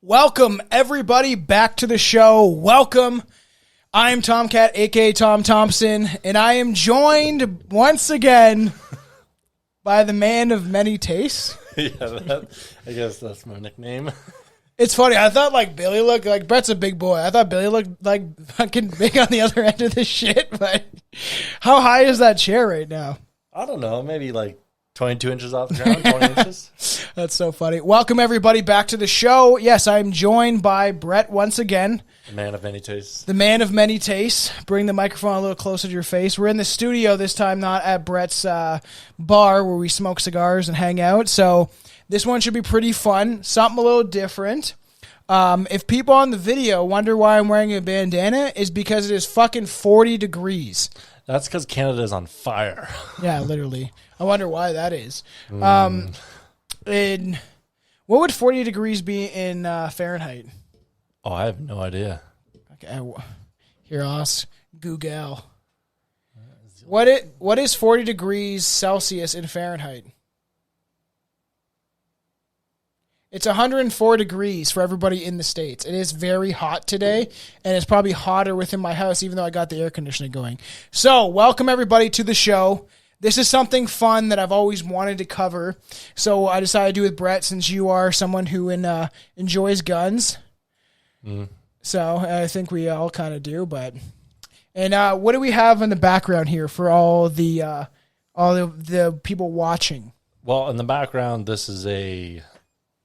Welcome, everybody, back to the show. Welcome. I'm Tomcat, a.k.a. Tom Thompson, and I am joined once again by the man of many tastes. I guess that's my nickname. It's funny. I thought, Billy looked like Brett's a big boy. I thought Billy looked like fucking big on the other end of this shit, but how high is that chair right now? I don't know. Maybe 22 inches off the ground, 20 inches. That's so funny. Welcome, everybody, back to the show. Yes, I'm joined by Brett once again. The man of many tastes. The man of many tastes. Bring the microphone a little closer to your face. We're in the studio this time, not at Brett's bar where we smoke cigars and hang out. So this one should be pretty fun. Something a little different. If people on the video wonder why I'm wearing a bandana, is because it is fucking 40 degrees. That's because Canada is on fire. Yeah, literally. I wonder why that is. What would 40 degrees be in Fahrenheit? Oh, I have no idea. Okay, here, I'll ask Google. What is 40 degrees Celsius in Fahrenheit? It's 104 degrees for everybody in the States. It is very hot today, and it's probably hotter within my house, even though I got the air conditioning going. So, welcome everybody to the show. This is something fun that I've always wanted to cover. So, I decided to do with Brett, since you are someone who enjoys guns. Mm. So, I think we all kind of do. And what do we have in the background here for all the people watching? Well, in the background, this is a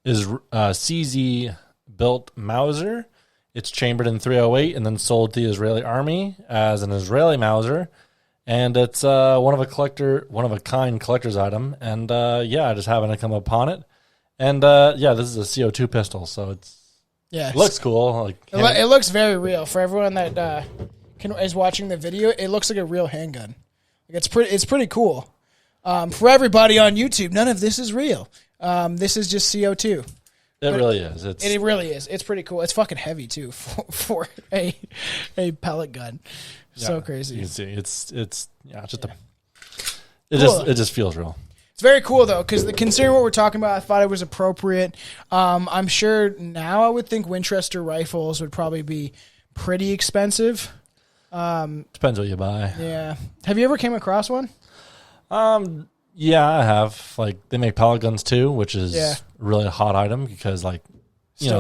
CZ built Mauser. It's chambered in .308 and then sold to the Israeli army as an Israeli Mauser, and it's one of a kind collector's item. And I just happened to come upon it, and this is a CO2 pistol, so it looks cool. It looks very real for everyone that is watching the video. It looks like a real handgun. It's pretty cool. For everybody on YouTube, none of this is real. This is just CO2. It really is. It really is. It's pretty cool. It's fucking heavy too for a pellet gun. So crazy. You can see it just feels real. It's very cool though, because considering what we're talking about, I thought it was appropriate. I'm sure now I would think Winchester rifles would probably be pretty expensive. Depends what you buy. Yeah. Have you ever came across one? Yeah, I have. They make pellet guns too, which is a really hot item because,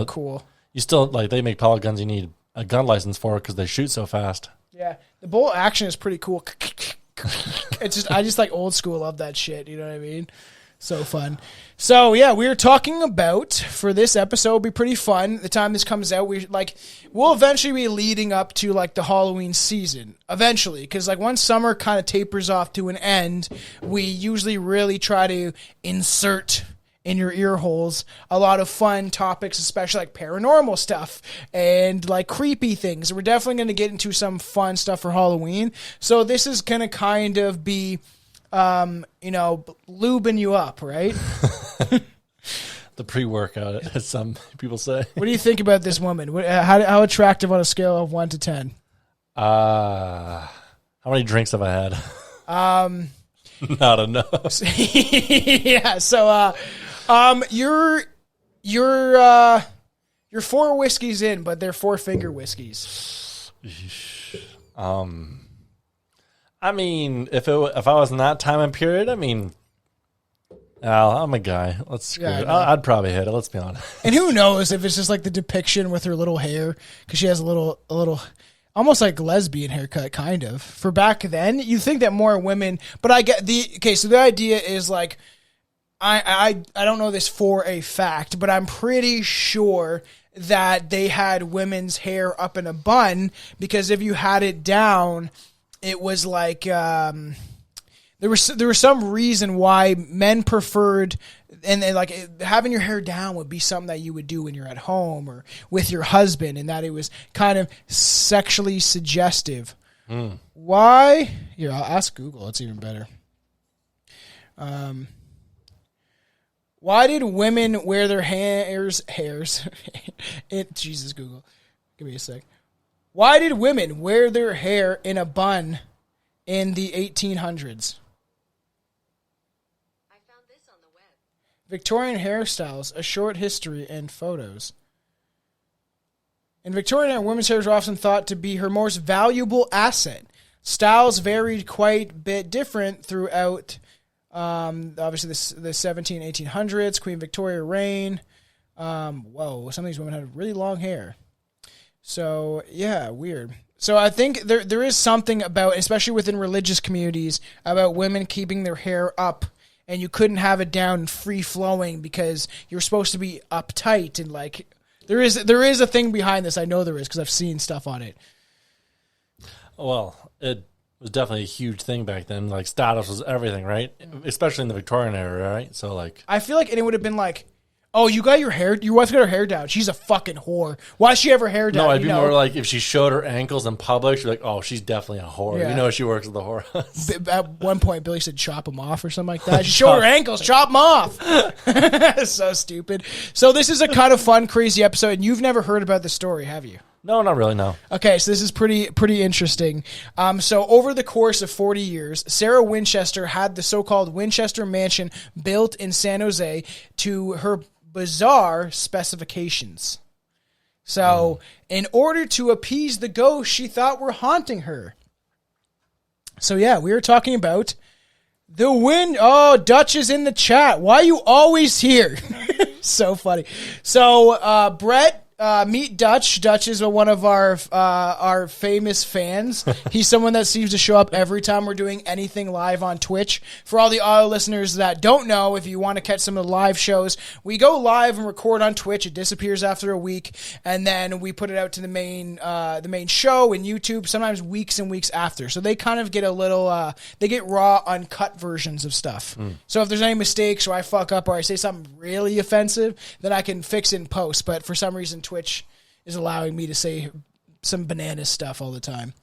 cool. You still, they make pellet guns you need a gun license for because they shoot so fast. Yeah. The bolt action is pretty cool. I just like old school, love that shit. You know what I mean? So fun. So, yeah, we were talking about, for this episode, it'll be pretty fun. The time this comes out, we'll eventually be leading up to, the Halloween season. Eventually. Because, once summer kind of tapers off to an end, we usually really try to insert in your ear holes a lot of fun topics, especially, paranormal stuff and, creepy things. We're definitely going to get into some fun stuff for Halloween. So, this is going to kind of be lubing you up, right? The pre-workout, as some people say. What do you think about this woman? How attractive on a scale of 1 to 10? How many drinks have I had? Not enough. Yeah. So, you're 4 whiskeys in, but they're 4-finger whiskeys. I mean, if I was in that time and period, I'm a guy. Let's screw it. I'd probably hit it. Let's be honest. And who knows if it's just the depiction with her little hair, because she has a little, almost lesbian haircut, kind of. For back then, you think that more women, but I get so the idea is I don't know this for a fact, but I'm pretty sure that they had women's hair up in a bun, because if you had it down, it was there was some reason why men preferred, and having your hair down would be something that you would do when you're at home or with your husband, and that it was kind of sexually suggestive. Why? Here, I'll ask Google. It's even better. Why did women wear their hairs? Jesus, Google. Give me a sec. Why did women wear their hair in a bun in the 1800s? I found this on the web. Victorian hairstyles, a short history and photos. In Victorian era, women's hair was often thought to be her most valuable asset. Styles varied quite a bit different throughout, obviously, the 1800s, Queen Victoria reign. Whoa, some of these women had really long hair. So, yeah, weird. So I think there is something about, especially within religious communities, about women keeping their hair up, and you couldn't have it down free-flowing because you're supposed to be uptight and, like... There is a thing behind this. I know there is because I've seen stuff on it. Well, it was definitely a huge thing back then. Like, status was everything, right? Especially in the Victorian era, right? So, like... I feel like it would have been like, oh, your wife got her hair down. She's a fucking whore. Why does she have her hair down? No, it'd be more like if she showed her ankles in public, she'd be like, oh, she's definitely a whore. Yeah. You know she works at the whorehouse. At one point, Billy said chop them off or something like that. She showed her ankles, chop them off. So stupid. So this is a kind of fun, crazy episode, and you've never heard about the story, have you? No, not really, no. Okay, so this is pretty interesting. So over the course of 40 years, Sarah Winchester had the so-called Winchester Mansion built in San Jose to her bizarre specifications. So, in order to appease the ghosts she thought were haunting her. So, yeah, we were talking about the wind. Oh, Dutch is in the chat. Why are you always here? So funny. So, Brett, meet Dutch. Dutch is one of our famous fans. He's someone that seems to show up every time we're doing anything live on Twitch. For all the audio listeners that don't know, if you want to catch some of the live shows, we go live and record on Twitch. It disappears after a week, and then we put it out to the main show in YouTube. Sometimes weeks and weeks after. So they kind of get a little. They get raw, uncut versions of stuff. So if there's any mistakes or I fuck up or I say something really offensive, then I can fix it in post. But for some reason, Twitch is allowing me to say some bananas stuff all the time.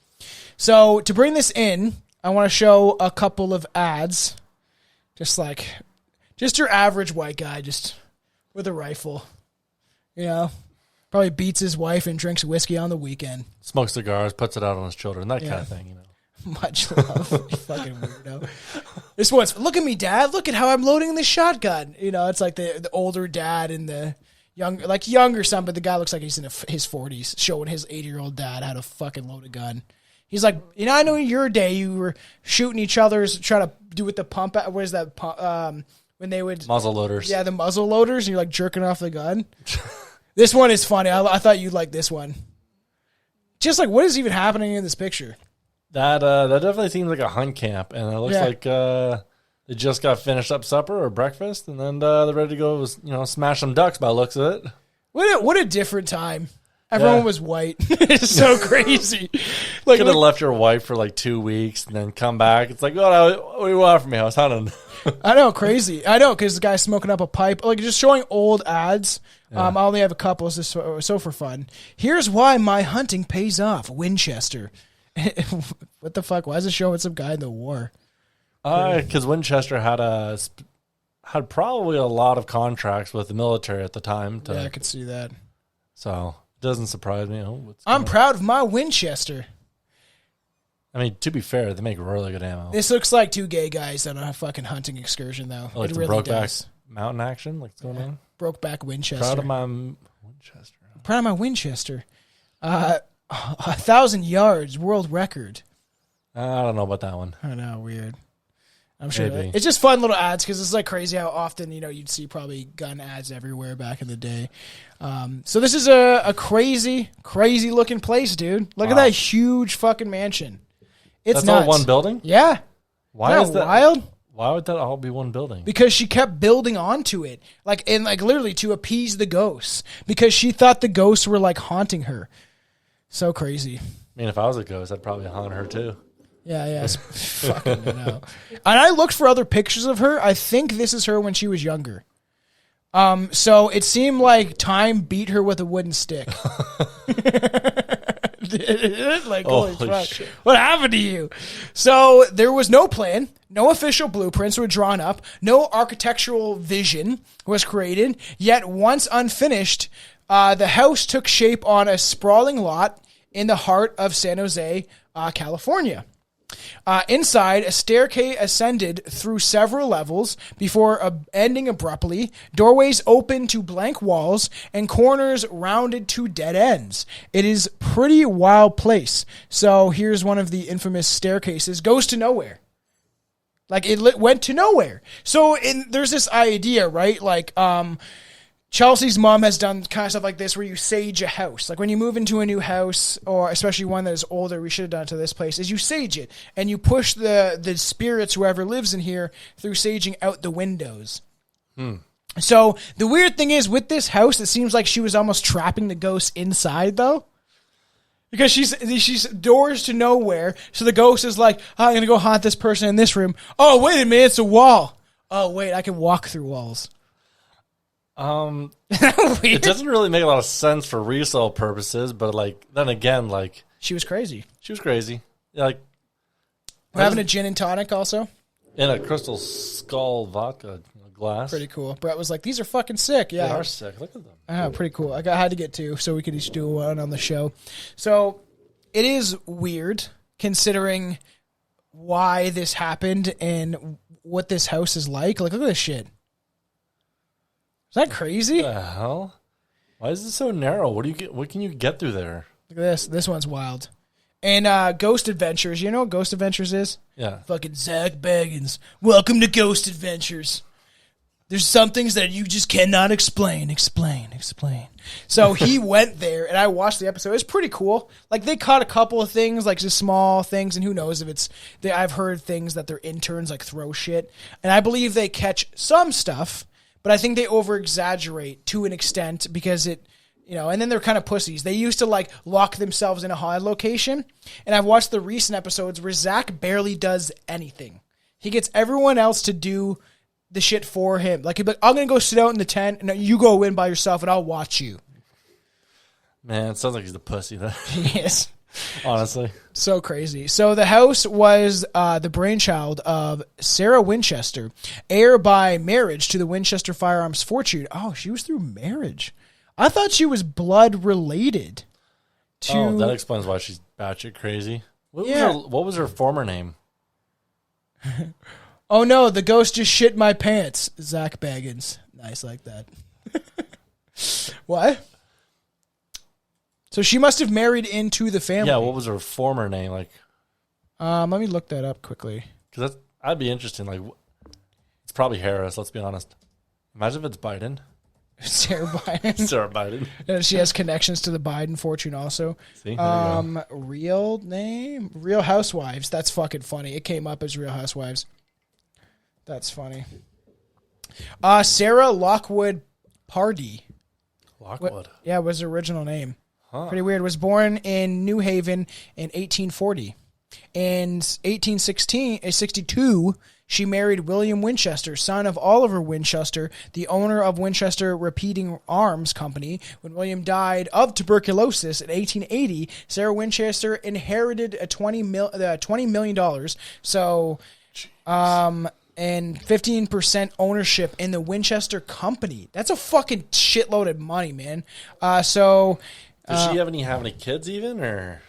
So to bring this in, I want to show a couple of ads. Just your average white guy, just with a rifle. You know, probably beats his wife and drinks whiskey on the weekend. Smokes cigars, puts it out on his children, that kind of thing, you know. Much love, you fucking weirdo. This one's, look at me, Dad. Look at how I'm loading the shotgun. You know, it's like the older dad and the younger son, but the guy looks like he's in his 40s, showing his 80-year-old dad how to fucking load a gun. He's like, you know, I know in your day you were shooting each other's, trying to do with the pump. What is that? When they would muzzle loaders. Yeah, the muzzle loaders, and you're like jerking off the gun. This one is funny. I thought you'd like this one. Just like, what is even happening in this picture? That definitely seems like a hunt camp, and it looks like they just got finished up supper or breakfast, and then they're ready to go, smash some ducks by the looks of it. What a different time. Everyone was white. It's so crazy. Like, could have left your wife for like 2 weeks and then come back. It's like, what do you want from me? I was hunting. I know, crazy. I know, because the guy's smoking up a pipe. Like, just showing old ads. I only have a couple, so for fun. Here's why my hunting pays off. Winchester. What the fuck? Why is it showing some guy in the war? Because Winchester had probably a lot of contracts with the military at the time. Yeah, I could see that. So it doesn't surprise me. I'm proud of my Winchester. I mean, to be fair, they make really good ammo. This looks like two gay guys on a fucking hunting excursion, though. Like it the really Brokeback does. Mountain action, like what's going on? Brokeback Winchester. Proud of my Winchester. Proud of my Winchester. 1,000 yards, world record. I don't know about that one. I know, weird. I'm sure Maybe. it's just fun little ads because it's like crazy how often you'd see probably gun ads everywhere back in the day. So this is a crazy looking place, dude. Look at that huge fucking mansion. It's That's nuts. all one building? Yeah. Why is that wild? Why would that all be one building? Because she kept building onto it, literally to appease the ghosts, because she thought the ghosts were like haunting her. So crazy. I mean, if I was a ghost, I'd probably haunt her too. Yeah. Fucking know. And I looked for other pictures of her. I think this is her when she was younger. So it seemed like time beat her with a wooden stick. Like, holy fuck. Shit. What happened to you? So there was no plan. No official blueprints were drawn up. No architectural vision was created. Yet once unfinished, the house took shape on a sprawling lot in the heart of San Jose, California. Inside, a staircase ascended through several levels before ending abruptly. Doorways open to blank walls and corners rounded to dead ends. It is pretty wild place. So here's one of the infamous staircases. Goes to nowhere. Like it went to nowhere. So there's this idea, right? Like Chelsea's mom has done kind of stuff like this where you sage a house. Like when you move into a new house, or especially one that is older, we should have done it to this place, is you sage it. And you push the spirits, whoever lives in here, through saging out the windows. So the weird thing is, with this house, it seems like she was almost trapping the ghosts inside, though. Because she's doors to nowhere. So the ghost is like, oh, I'm going to go haunt this person in this room. Oh, wait a minute, it's a wall. Oh, wait, I can walk through walls. It doesn't really make a lot of sense for resale purposes, but like then again, like she was crazy. Yeah, like we're having a gin and tonic also in a crystal skull vodka glass. Pretty cool. Brett was like, "These are fucking sick." Yeah, they are sick. Look at them. Oh, pretty cool. I had to get two so we could each do one on the show. So it is weird considering why this happened and what this house is like. Like, look at this shit. Is that crazy? What the hell? Why is it so narrow? What do you get? What can you get through there? Look at this. This one's wild. And Ghost Adventures. You know what Ghost Adventures is? Yeah. Fucking Zach Baggins. Welcome to Ghost Adventures. There's some things that you just cannot explain. Explain. So he went there, and I watched the episode. It was pretty cool. Like, they caught a couple of things, like just small things, and who knows if it's... I've heard things that their interns, like, throw shit. And I believe they catch some stuff, but I think they over-exaggerate to an extent because it... You know, and then they're kind of pussies. They used to, like, lock themselves in a haunted location. And I've watched the recent episodes where Zach barely does anything. He gets everyone else to do the shit for him. Like, he'd be like, I'm going to go sit out in the tent, and you go in by yourself, and I'll watch you. Man, it sounds like he's a pussy, though. He is. Honestly. So crazy. So the house was the brainchild of Sarah Winchester, heir by marriage to the Winchester firearms fortune. Oh, she was through marriage. I thought she was blood related to... Oh, that explains why she's batshit crazy. What was her former name? Oh no, the ghost just shit my pants. Zach Baggins. Nice like that. What? So she must have married into the family. Yeah, what was her former name? Like, let me look that up quickly. Because that'd be interesting. Like, it's probably Harris, let's be honest. Imagine if it's Biden. Sarah Biden. Sarah Biden. And she has connections to the Biden fortune also. See? There you go. Real name? Real Housewives. That's fucking funny. It came up as Real Housewives. That's funny. Sarah Lockwood Pardee. Lockwood? Yeah, was her original name. Huh. Pretty weird. Was born in New Haven in 1840. In 1862, she married William Winchester, son of Oliver Winchester, the owner of Winchester Repeating Arms Company. When William died of tuberculosis in 1880, Sarah Winchester inherited $20 million. So, and 15% ownership in the Winchester Company. That's a fucking shitload of money, man. Does she have any kids even, or?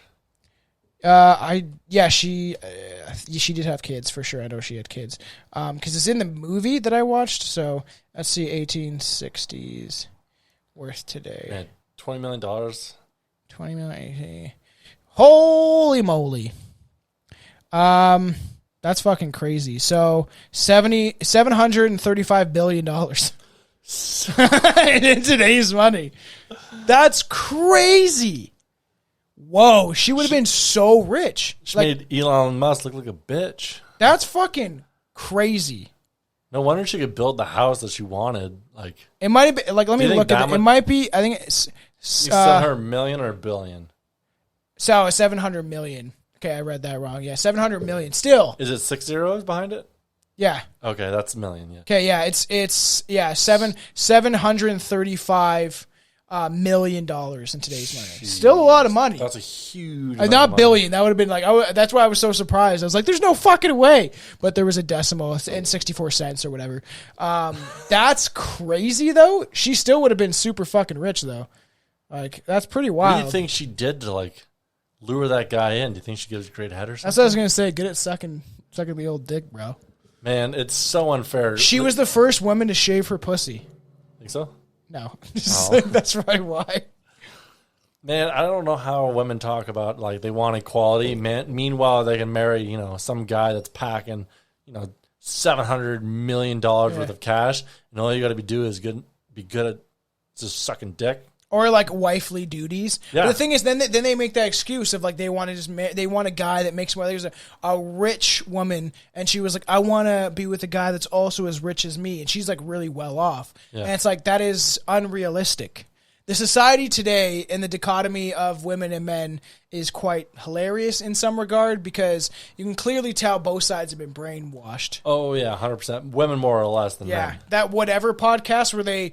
She did have kids for sure. I know she had kids. Because it's in the movie that I watched. So let's see, 1860s worth today. Man, $20 million. 20 million. Holy moly. That's fucking crazy. So $735 billion in today's money. That's crazy. Whoa, she would have been so rich. She made Elon Musk look like a bitch. That's fucking crazy. No wonder she could build the house that she wanted. Like, it might have been, like, let me look at it. It might be, I think it's... You sell her a million or a billion? So, 700 million. Okay, I read that wrong. Yeah, 700 million. Still. Is it 6 zeros behind it? Yeah. Okay, that's a million, yeah. Okay, yeah, it's $735 million in today's money. Jeez. Still a lot of money. That's a huge not billion. That would have been like, that's why I was so surprised. I was like, there's no fucking way. But there was a decimal and 64 cents or whatever. That's crazy, though. She still would have been super fucking rich, though. Like, that's pretty wild. What do you think she did to, like, lure that guy in? Do you think she gives a great head or something? That's what I was gonna say. Good at sucking the old dick, bro. Man, it's so unfair. She was the first woman to shave her pussy. Think so? No, that's probably why. Man, I don't know how women talk about like they want equality. Man, meanwhile, they can marry some guy that's packing $700 million worth of cash, and all you got to do is be good at just sucking dick. Or like wifely duties. Yeah. But the thing is, then they make that excuse of like they want a guy that makes more. There's a rich woman, and she was like, I want to be with a guy that's also as rich as me, and she's like really well off. Yeah. And it's like that is unrealistic. The society today and the dichotomy of women and men is quite hilarious in some regard because you can clearly tell both sides have been brainwashed. Oh yeah, 100%. Women more or less than men. That whatever podcast where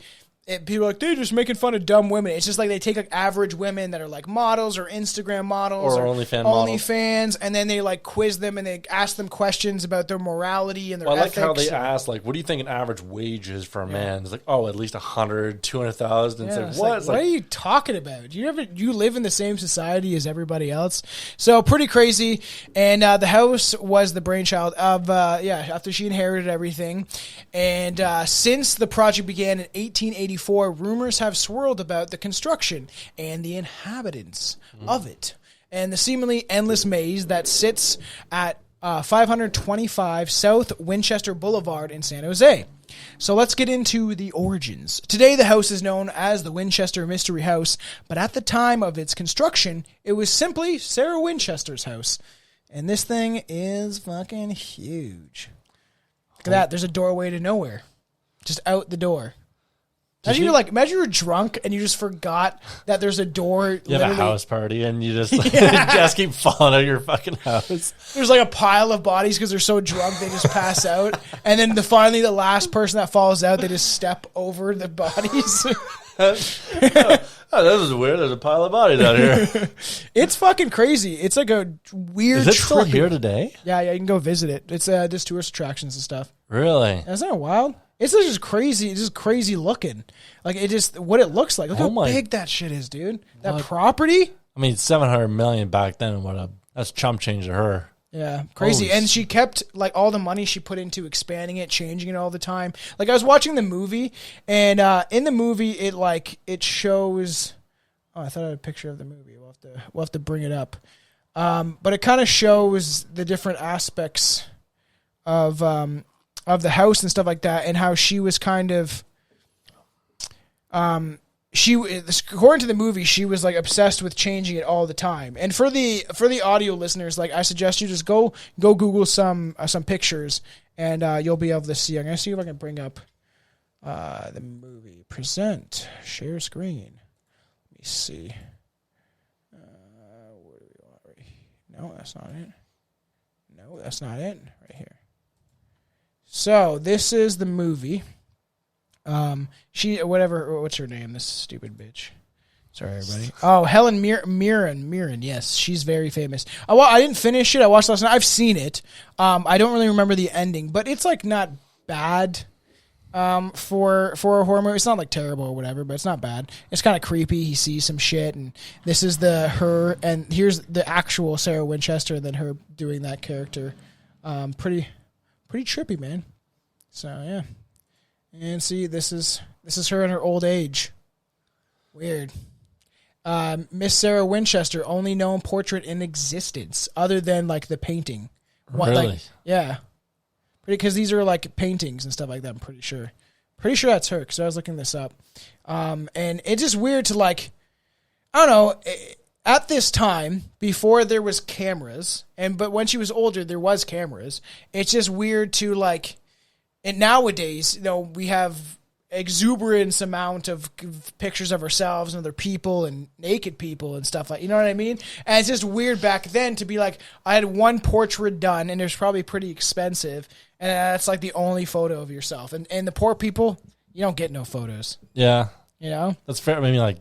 people are like, they're just making fun of dumb women. It's just like they take like average women that are like models or Instagram models or OnlyFans, and then they like quiz them and they ask them questions about their morality and their ethics. I like how they ask, like, what do you think an average wage is for a man? It's like, at least 100, 200,000. And it's like, what? What are you talking about? You live in the same society as everybody else. So pretty crazy. And the house was the brainchild of, after she inherited everything. And since the project began in 1884, rumors have swirled about the construction and the inhabitants of it, and the seemingly endless maze that sits at 525 South Winchester Boulevard in San Jose. So let's get into the origins. Today, the house is known as the Winchester Mystery House, but at the time of its construction, it was simply Sarah Winchester's house. And this thing is fucking huge. Look at that. There's a doorway to nowhere. Just out the door. Imagine you're drunk and you just forgot that there's a door. You have a house party and you just just keep falling out of your fucking house. There's like a pile of bodies because they're so drunk they just pass out, and then finally the last person that falls out, they just step over the bodies. This is weird. There's a pile of bodies out here. It's fucking crazy. It's like a weird. Is it still here today? Yeah, you can go visit it. It's just tourist attractions and stuff. Really? Isn't that wild? It's just crazy. It's just crazy looking. Like what it looks like. Look how big that shit is, dude. That property. I mean, $700 million back then. That's chump change to her. Yeah, crazy. And she kept like all the money she put into expanding it, changing it all the time. Like I was watching the movie, and in the movie it shows. Oh, I thought I had a picture of the movie. We'll have to bring it up. But it kind of shows the different aspects of the house and stuff like that, and how she was kind of, according to the movie, she was like obsessed with changing it all the time. And for the audio listeners, like I suggest you just go Google some pictures, and you'll be able to see. I'm gonna see if I can bring up the movie. Share screen. Let me see. What do we want? No, that's not it. No, that's not it. Right here. So this is the movie. What's her name? This stupid bitch. Sorry, everybody. Oh, Helen Mirren. Yes, she's very famous. I didn't finish it. I watched last night. I've seen it. I don't really remember the ending, but it's like not bad. For a horror movie, it's not like terrible or whatever, but it's not bad. It's kind of creepy. He sees some shit, and this is her, and here's the actual Sarah Winchester, and then her doing that character. Pretty trippy, man. So yeah, and see, this is her in her old age. Weird. Miss Sarah Winchester, only known portrait in existence, other than like the painting. Really? Yeah. Because these are like paintings and stuff like that. I'm pretty sure that's her. Because I was looking this up, and it's just weird to like, I don't know. At this time, before there was cameras, but when she was older, there was cameras. It's just weird to like, and nowadays, we have exuberance amount of pictures of ourselves and other people and naked people and stuff like, you know what I mean? And it's just weird back then to be like, I had one portrait done, and it was probably pretty expensive, and that's like the only photo of yourself. And the poor people, you don't get no photos. Yeah. That's fair. I mean, like,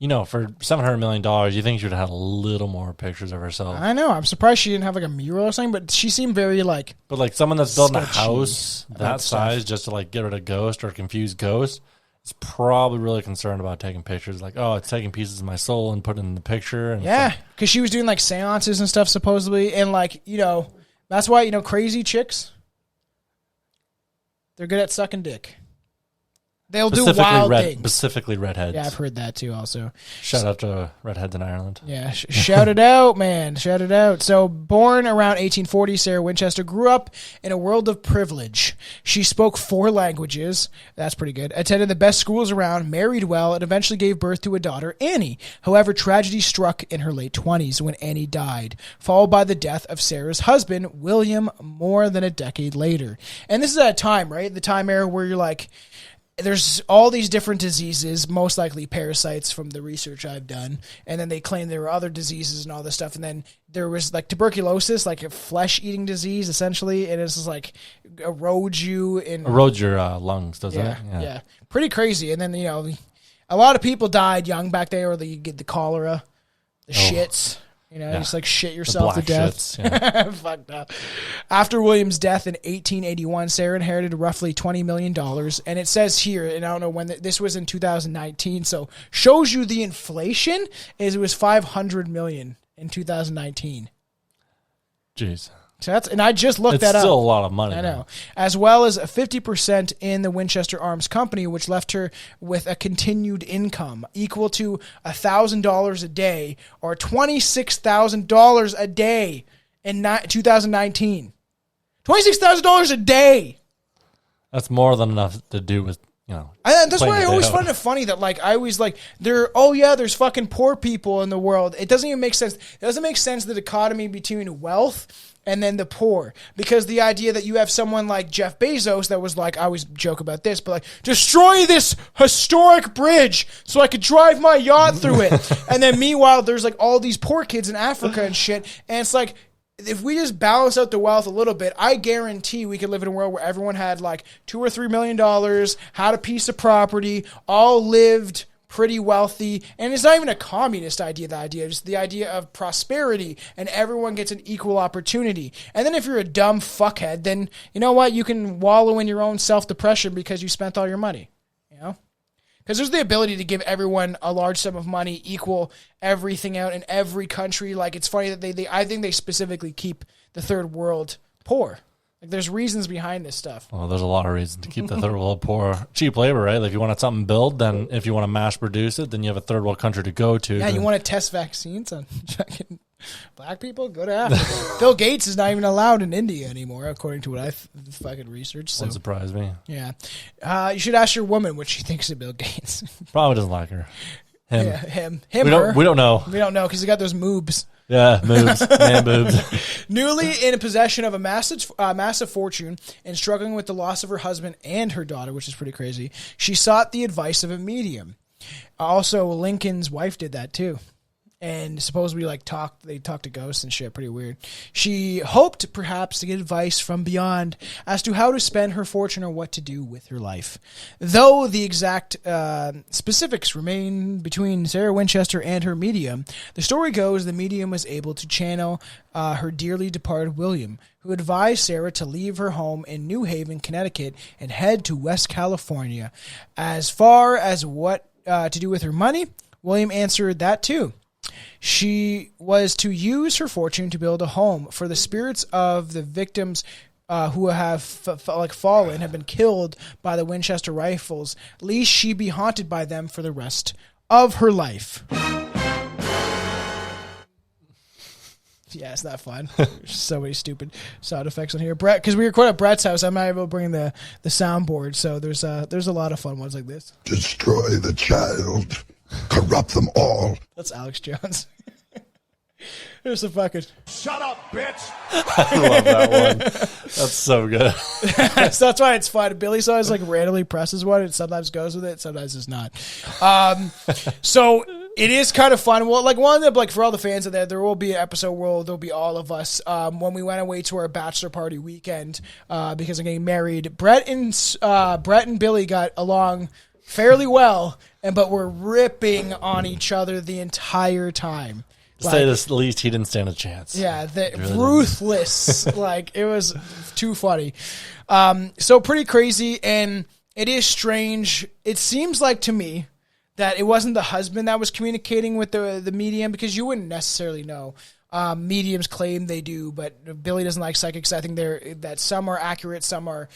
for $700 million, you think she would have had a little more pictures of herself. I know. I'm surprised she didn't have like a mural or something, but she seemed very like. But like someone that's building a house that size just to like get rid of ghost or confuse ghost, is probably really concerned about taking pictures. Like, oh, it's taking pieces of my soul and putting in the picture. And yeah, because she was doing like seances and stuff supposedly, and like that's why crazy chicks, they're good at sucking dick. They'll do wild things. Specifically redheads. Yeah, I've heard that too also. Shout out to redheads in Ireland. Yeah, shout it out, man. Shout it out. So, born around 1840, Sarah Winchester grew up in a world of privilege. She spoke 4 languages. That's pretty good. Attended the best schools around, married well, and eventually gave birth to a daughter, Annie. However, tragedy struck in her late 20s when Annie died, followed by the death of Sarah's husband, William, more than a decade later. And this is at a time, right? The time era where you're like, there's all these different diseases, most likely parasites from the research I've done. And then they claim there were other diseases and all this stuff. And then there was like tuberculosis, like a flesh-eating disease, essentially. And it's just like erodes you. Erodes your lungs, doesn't it? Yeah. Pretty crazy. And then, a lot of people died young back there, or you get the cholera, the shits. You just like shit yourself to death. Shits, fucked up. After William's death in 1881, Sarah inherited roughly $20 million. And it says here, and I don't know when, this was in 2019, so shows you the inflation is it was $500 million in 2019. Jeez. So and I just looked that up. It's still a lot of money. I know. As well as 50% in the Winchester Arms Company, which left her with a continued income equal to $1,000 a day or $26,000 a day in 2019. $26,000 a day. That's more than enough to do with, that's why I always find it funny that, like, I always, like, there's fucking poor people in the world. It doesn't even make sense. It doesn't make sense, the dichotomy between wealth and then the poor. Because the idea that you have someone like Jeff Bezos that was like, I always joke about this, but like, destroy this historic bridge so I could drive my yacht through it. And then meanwhile, there's like all these poor kids in Africa and shit. And it's like, if we just balance out the wealth a little bit, I guarantee we could live in a world where everyone had like $2 or $3 million, had a piece of property, all lived pretty wealthy. And it's not even a communist idea, just the idea of prosperity and everyone gets an equal opportunity. And then if you're a dumb fuckhead, then you know what? You can wallow in your own self-depression because you spent all your money, Because there's the ability to give everyone a large sum of money, equal everything out in every country. Like, it's funny that I think they specifically keep the third world poor. Like, there's reasons behind this stuff. Well, there's a lot of reasons to keep the third world poor. Cheap labor, right? Like, if you want something built, then if you want to mass produce it, then you have a third world country to go to. Yeah, you want to test vaccines on fucking black people? Go to Africa. Bill Gates is not even allowed in India anymore, according to what I fucking researched. So. Wouldn't surprise me. Yeah. You should ask your woman what she thinks of Bill Gates. Probably doesn't like her. Him. Yeah, him. We don't know. We don't know because he got those moobs. Yeah, moobs. Man boobs. Newly in possession of a massive fortune and struggling with the loss of her husband and her daughter, which is pretty crazy, she sought the advice of a medium. Also, Lincoln's wife did that too. And supposedly, they talked to ghosts and shit. Pretty weird. She hoped, perhaps, to get advice from beyond as to how to spend her fortune or what to do with her life. Though the exact specifics remain between Sarah Winchester and her medium, the story goes the medium was able to channel her dearly departed William, who advised Sarah to leave her home in New Haven, Connecticut, and head to West California. As far as what to do with her money, William answered that too. She was to use her fortune to build a home for the spirits of the victims who have fallen, have been killed by the Winchester Rifles, lest she be haunted by them for the rest of her life. Yeah, it's not fun. There's so many stupid sound effects on here. Brett, because we record at Brett's house, I'm not able to bring the soundboard, so there's a lot of fun ones like this. Destroy the child. Corrupt them all. That's Alex Jones. There's the fucking... Shut up, bitch! I love that one. That's so good. So that's why it's fun. Billy always randomly presses one and sometimes goes with it, sometimes it's not. So it is kind of fun. Well, one of the, for all the fans of that, there will be an episode where there'll be all of us when we went away to our bachelor party weekend because I'm getting married. Brett and Billy got along fairly well, but we're ripping on each other the entire time. To say the least, he didn't stand a chance. Yeah, ruthless. It was too funny. So pretty crazy, and It is strange. It seems like to me that it wasn't the husband that was communicating with the medium, because you wouldn't necessarily know. Mediums claim they do, but Billy doesn't like psychics. I think that some are accurate, some are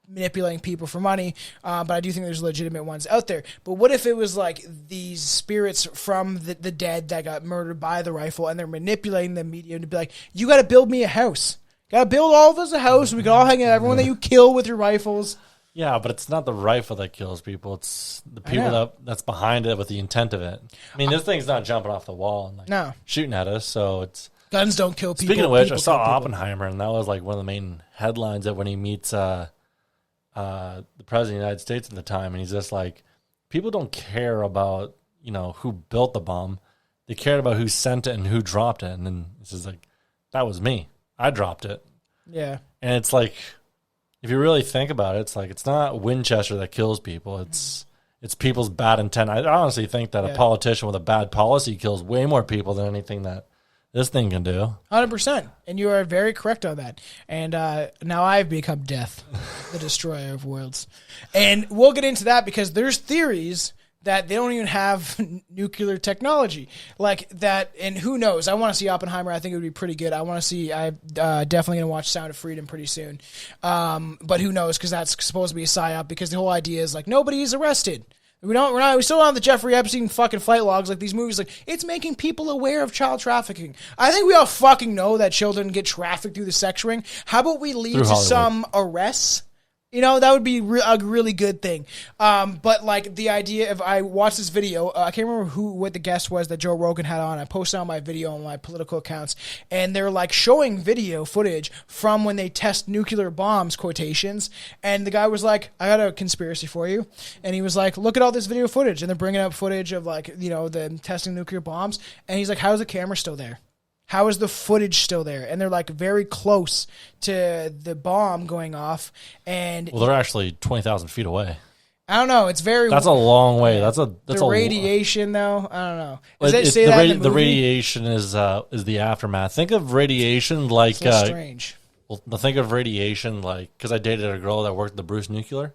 manipulating people for money, but I do think there's legitimate ones out there. But what if it was like these spirits from the dead that got murdered by the rifle, and they're manipulating the medium to be like, you got to build me a house. Got to build all of us a house. We can all hang out. Everyone that you kill with your rifles. Yeah, but it's not the rifle that kills people. It's the people that's behind it with the intent of it. I mean, this thing's not jumping off the wall and like shooting at us, so it's... Guns don't kill people. Speaking of which, I saw Oppenheimer, and that was like one of the main headlines that when he meets the president of the United States at the time, and he's just like, people don't care about, who built the bomb. They cared about who sent it and who dropped it. And then this is like, that was me. I dropped it. Yeah. And it's like, if you really think about it, it's like, it's not Winchester that kills people. It's people's bad intent. I honestly think that a politician with a bad policy kills way more people than anything that this thing can do. 100%. And you are very correct on that. And now I've become Death, the destroyer of worlds. And we'll get into that because there's theories that they don't even have nuclear technology like that. And who knows? I want to see Oppenheimer. I think it would be pretty good. I'm definitely going to watch Sound of Freedom pretty soon. But who knows? Because that's supposed to be a psyop, because the whole idea is like, nobody's arrested. We still don't have the Jeffrey Epstein fucking flight logs like these movies. Like, it's making people aware of child trafficking. I think we all fucking know that children get trafficked through the sex ring. How about we lead to some arrests? That would be a really good thing. But like the idea of, I watched this video. I can't remember what the guest was that Joe Rogan had on. I posted on my video on my political accounts, and they're like showing video footage from when they test nuclear bombs, quotations. And the guy was like, I got a conspiracy for you. And he was like, look at all this video footage. And they're bringing up footage of like, them testing nuclear bombs. And he's like, how's the camera still there? How is the footage still there? And they're like very close to the bomb going off. And they're actually 20,000 feet away. I don't know. It's very. That's a long way. That's the radiation, though. I don't know. The radiation is the aftermath. Think of radiation like strange. Well, think of radiation like, because I dated a girl that worked at the Bruce Nuclear.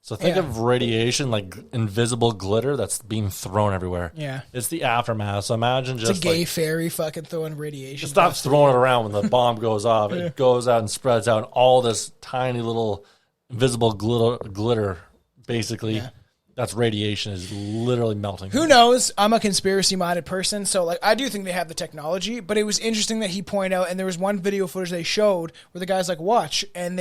So think of radiation like invisible glitter that's being thrown everywhere. Yeah. It's the aftermath. So imagine just it's a gay fairy fucking throwing radiation. Just stop throwing it around when the bomb goes off. It goes out and spreads out all this tiny little invisible glitter basically. Yeah. That's radiation is literally melting. Who knows? I'm a conspiracy-minded person, so like I do think they have the technology. But it was interesting that he pointed out, and there was one video footage they showed where the guy's like, "Watch," and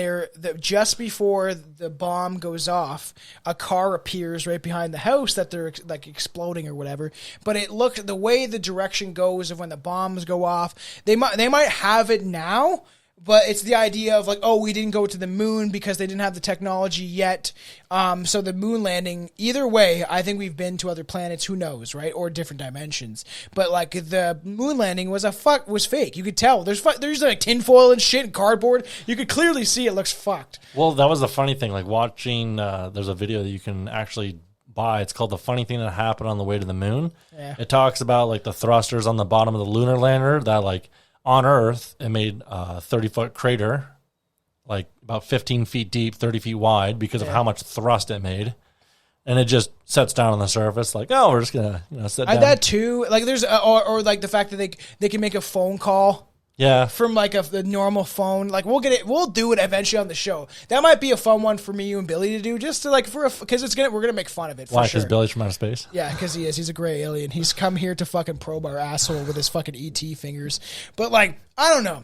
just before the bomb goes off, a car appears right behind the house that they're like exploding or whatever. But it looked the way the direction goes of when the bombs go off. They might have it now. But it's the idea of like, oh, we didn't go to the moon because they didn't have the technology yet. So the moon landing, either way, I think we've been to other planets. Who knows, right? Or different dimensions. But like the moon landing was fake. You could tell. There's like tinfoil and shit and cardboard. You could clearly see it looks fucked. Well, that was the funny thing. Like watching, there's a video that you can actually buy. It's called The Funny Thing That Happened on the Way to the Moon. Yeah. It talks about like the thrusters on the bottom of the lunar lander that like, on Earth, it made a 30-foot crater, like about 15 feet deep, 30 feet wide, because of how much thrust it made. And it just sets down on the surface, like, oh, we're just going to sit down. That too. Like, there's, or like the fact that they can make a phone call. Yeah. From like the normal phone. Like, we'll do it eventually on the show. That might be a fun one for me, you and Billy to do, just to like, because we're going to make fun of it. Why? Because Billy's from outer space? Yeah, because he is. He's a gray alien. He's come here to fucking probe our asshole with his fucking ET fingers. But like, I don't know.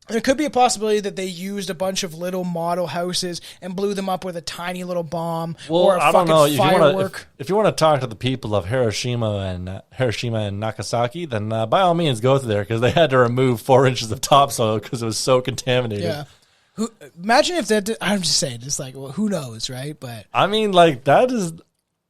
There could be a possibility that they used a bunch of little model houses and blew them up with a tiny little bomb or a fucking firework. If you want to talk to the people of Hiroshima and Nagasaki, then by all means go there, because they had to remove 4 inches of topsoil because it was so contaminated. Yeah. Imagine if that. I'm just saying, it's like, well, who knows, right? But I mean, like that is.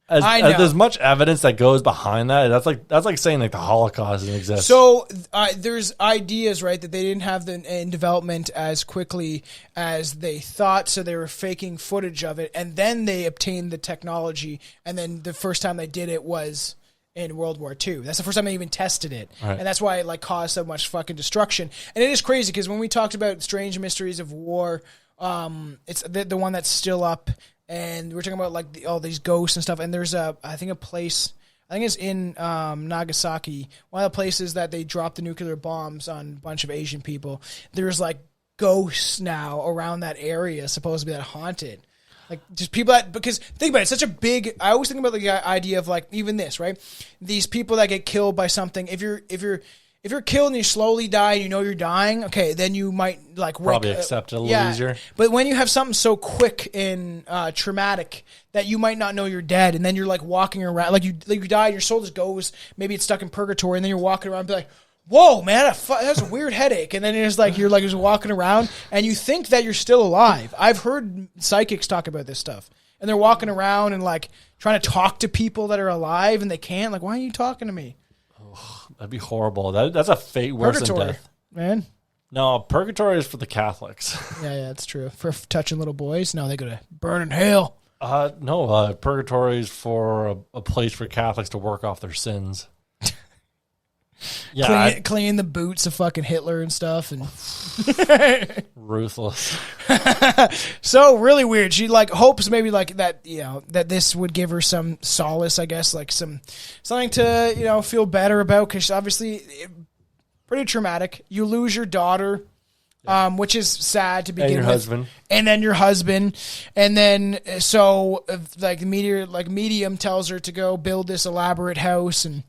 As there's much evidence that goes behind that. That's like saying like the Holocaust doesn't exist. So there's ideas, right, that they didn't have in development as quickly as they thought, so they were faking footage of it, and then they obtained the technology, and then the first time they did it was in World War II. That's the first time they even tested it, right. And that's why it like caused so much fucking destruction. And it is crazy because when we talked about Strange Mysteries of War, it's the one that's still up and we're talking about like all these ghosts and stuff. And there's I think it's in Nagasaki, one of the places that they dropped the nuclear bombs on a bunch of Asian people. There's like ghosts now around that area, supposed to be that haunted. Like just people that, because think about it, it's such a big, I always think about the idea of like even this, right? These people that get killed by something, if you're killed and you slowly die and you know you're dying, okay, then you might like probably accept it a little easier. But when you have something so quick and traumatic that you might not know you're dead, and then you're like walking around, like you die and your soul just goes, maybe it's stuck in purgatory, and then you're walking around and be like, whoa, man, that's a weird headache. And then you're just walking around and you think that you're still alive. I've heard psychics talk about this stuff. And they're walking around and like trying to talk to people that are alive and they can't. Like, why are you talking to me? Oh, that'd be horrible. That's a fate worse than death. Man. No, purgatory is for the Catholics. Yeah, that's true. For touching little boys, no, they go to burn in hell. No, purgatory is for a place for Catholics to work off their sins. Yeah, clean the boots of fucking Hitler and stuff, and ruthless. So really weird. She like hopes maybe like that, you know, that this would give her some solace, I guess, like something to, you know, feel better about, because obviously pretty traumatic. You lose your daughter, which is sad to begin with. And your husband. And then your husband. And then so like medium tells her to go build this elaborate house and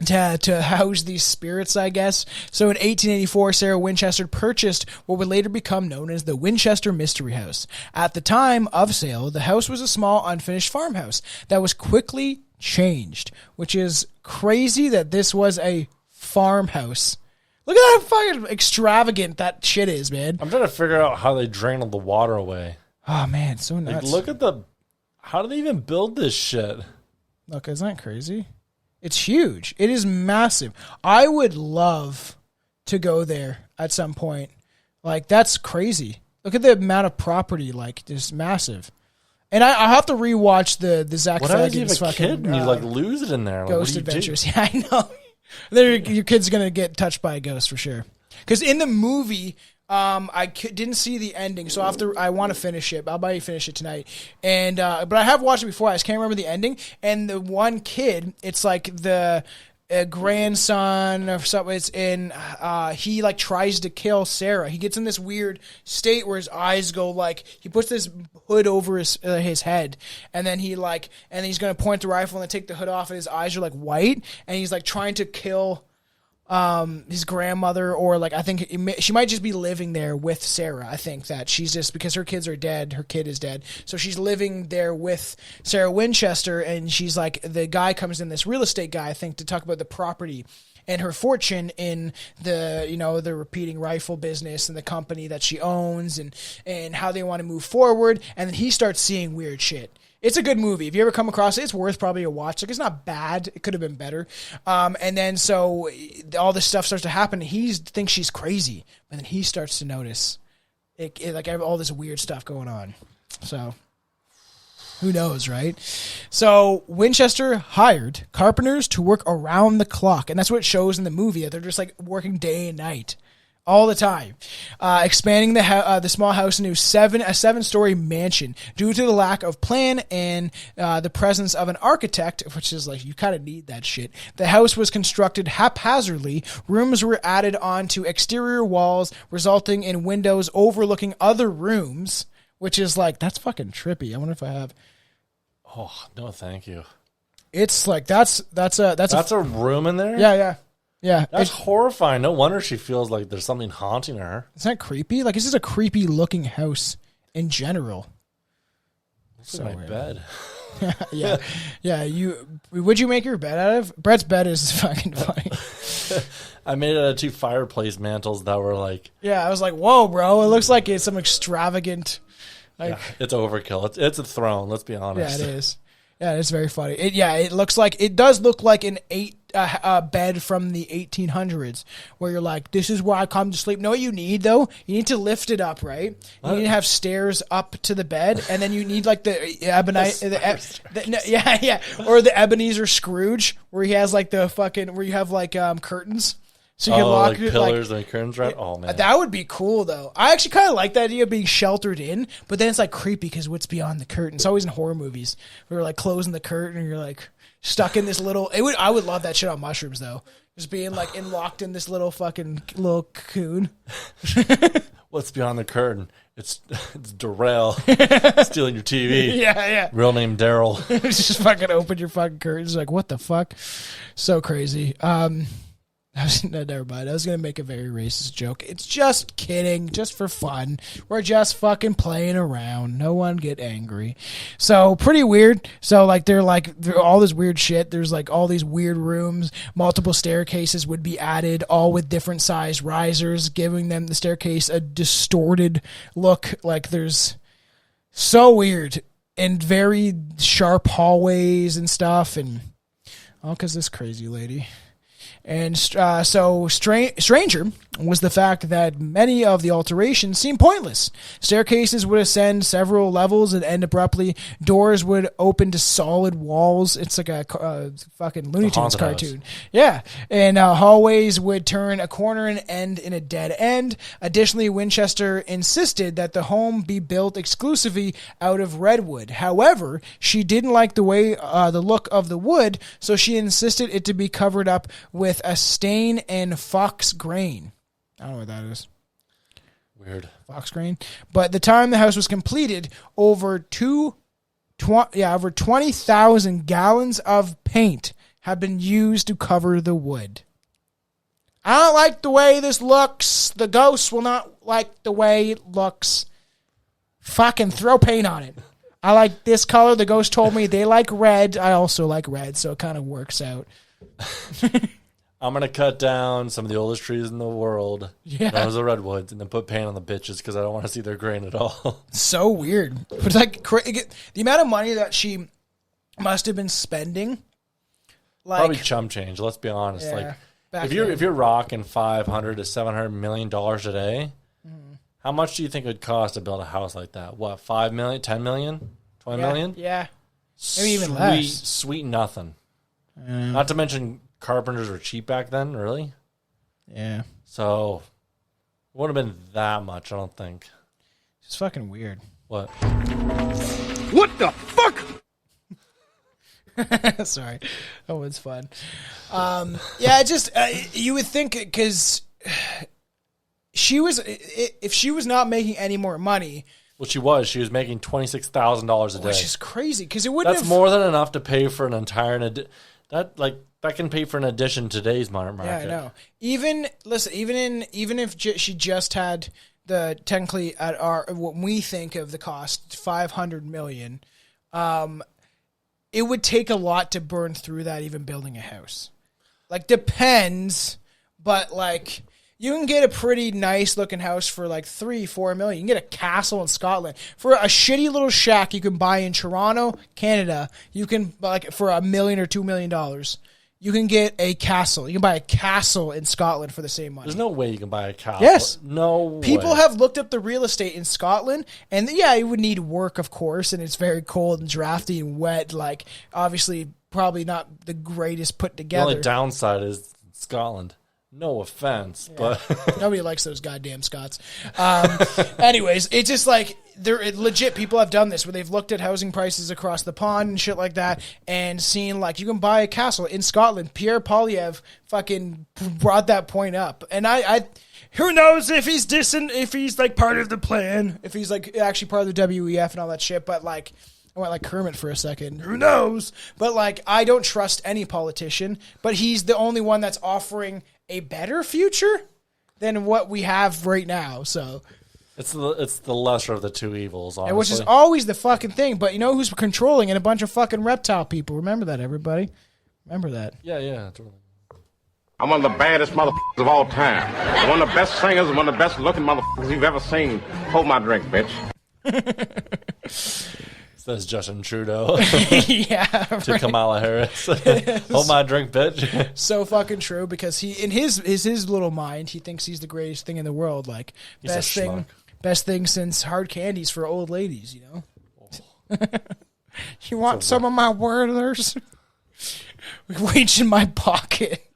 to house these spirits, I guess. So in 1884, Sarah Winchester purchased what would later become known as the Winchester Mystery House. At the time of sale, the house was a small, unfinished farmhouse that was quickly changed, which is crazy that this was a farmhouse. Look at how fucking extravagant that shit is, man. I'm trying to figure out how they drain all the water away. Oh, man, it's so nuts. Like, look at how do they even build this shit? Look, isn't that crazy? It's huge. It is massive. I would love to go there at some point. Like, that's crazy. Look at the amount of property, like, just massive. And I have to rewatch the Zach What happens if you have a kid and you, like, lose it in there? Like, Ghost Adventures. Yeah, I know. Your kid's going to get touched by a ghost for sure. Because in the movie, didn't see the ending, so I want to finish it. I'll probably finish it tonight. And but I have watched it before. I just can't remember the ending. And the one kid, it's like the grandson or something. It's in. He like tries to kill Sarah. He gets in this weird state where his eyes go like he puts this hood over his head, and then he's gonna point the rifle and then take the hood off, and his eyes are like white, and he's like trying to kill his grandmother, or like I think she might just be living there with Sarah. I think that she's just, because her kids are dead, her kid is dead, so she's living there with Sarah Winchester, and she's like, the guy comes in, this real estate guy, I think, to talk about the property and her fortune in the repeating rifle business and the company that she owns, and how they want to move forward. And then he starts seeing weird shit. It's a good movie. If you ever come across it, it's worth probably a watch. Like, it's not bad. It could have been better. And then so all this stuff starts to happen. He thinks she's crazy, but then he starts to notice like all this weird stuff going on. So who knows, right? So Winchester hired carpenters to work around the clock, and that's what it shows in the movie. They're just like working day and night, all the time, expanding the small house into a 7-story mansion due to the lack of plan and the presence of an architect, which is like, you kind of need that shit. The house was constructed haphazardly. Rooms were added onto exterior walls, resulting in windows overlooking other rooms, which is like, that's fucking trippy. I wonder if I have. Oh no, thank you. It's like that's a room in there. Yeah, that's horrifying. No wonder she feels like there's something haunting her. Isn't that creepy? Like, it's just a creepy looking house in general. Looks like my bed. Yeah. Would you make your bed out of? Brett's bed is fucking funny. I made it out of 2 fireplace mantles that were like. Yeah, I was like, whoa, bro! It looks like it's some extravagant. Like, yeah, it's overkill. It's a throne. Let's be honest. Yeah, it is. Yeah, it's very funny. It does look like an bed from the 1800s, where you're like, this is where I come to sleep. Know what you need, though? You need to lift it up, right? You need to have stairs up to the bed, and then you need like the or the Ebenezer Scrooge, where he has like the fucking, where you have like curtains. So you can lock like it pillars and curtains, right? Oh man, that would be cool though. I actually kind of like the idea of being sheltered in, but then it's like creepy because what's beyond the curtain? It's always in horror movies. We're like closing the curtain and you're like stuck in this little. I would love that shit on mushrooms though. Just being like locked in this little fucking little cocoon. What's beyond the curtain? It's Darrell stealing your TV. Yeah. Real name Daryl. Just fucking open your fucking curtains. Like, what the fuck? So crazy. Never mind. I was going to make a very racist joke. It's just kidding. Just for fun. We're just fucking playing around. No one get angry. So, pretty weird. So, like, they're all this weird shit. There's, like, all these weird rooms. Multiple staircases would be added, all with different size risers, giving them the staircase a distorted look. Like, there's so weird. And very sharp hallways and stuff. And all because this crazy lady. And so stranger was the fact that many of the alterations seemed pointless. Staircases would ascend several levels and end abruptly. Doors would open to solid walls. It's like a fucking Looney Tunes cartoon. House. Yeah. And hallways would turn a corner and end in a dead end. Additionally, Winchester insisted that the home be built exclusively out of redwood. However, she didn't like the way the look of the wood, so she insisted it to be covered up with a stain and fox grain. I don't know what that is. Weird. Fox grain. But the time the house was completed, over 20,000 gallons of paint have been used to cover the wood. I don't like the way this looks. The ghosts will not like the way it looks. Fucking throw paint on it. I like this color. The ghost told me they like red. I also like red, so it kind of works out. I'm going to cut down some of the oldest trees in the world. Yeah. Those are redwoods, and then put paint on the bitches because I don't want to see their grain at all. So weird. It's like the amount of money that she must have been spending. Like, probably chump change, let's be honest. Yeah, like if you're rocking $500 to $700 million a day, how much do you think it would cost to build a house like that? What, $5 million, $10 million, $20 million? Yeah. Maybe even less. Sweet nothing. Not to mention carpenters were cheap back then, really. Yeah. So it wouldn't have been that much, I don't think. It's fucking weird. What? What the fuck? Sorry. That was fun. Yeah, just you would think because if she was not making any more money. Well, she was making $26,000 a day. Which is crazy because it wouldn't That's more than enough to pay for an entire that can pay for an addition in today's market. Yeah, I know. Even if she just had the technically at what we think of the cost $500 million, it would take a lot to burn through that. Even building a house, like depends, but like you can get a pretty nice looking house for like $3-4 million. You can get a castle in Scotland for a shitty little shack you can buy in Toronto, Canada. You can like for $1 million or $2 million. You can get a castle. You can buy a castle in Scotland for the same money. There's no way you can buy a castle. Yes. No People way. have looked up the real estate in Scotland, and yeah, it would need work, of course, and it's very cold and drafty and wet. Like, obviously, probably not the greatest put The together. only downside is Scotland. No offense, but Nobody likes those goddamn Scots. Anyways, it's just like legit people have done this where they've looked at housing prices across the pond and shit like that and seen like you can buy a castle in Scotland. Pierre Polyev fucking brought that point up. And I who knows if he's like part of the plan, if he's like actually part of the WEF and all that shit, but like I went like Kermit for a second. Who knows? But like I don't trust any politician, but he's the only one that's offering a better future than what we have right now. So it's the lesser of the two evils, honestly. which is always the fucking thing. But you know who's controlling it? A bunch of fucking reptile people. Remember that, everybody. Remember that. Yeah, totally. I'm one of the baddest motherfuckers of all time. One of the best singers, one of the best looking motherfuckers you've ever seen. Hold my drink, bitch. Says Justin Trudeau Yeah, right. to Kamala Harris. Hold my drink, bitch. So fucking true because he in his little mind he thinks he's the greatest thing in the world. Like He's a best thing since hard candies for old ladies. You know. You want some of my Werther's? Reach in my pocket.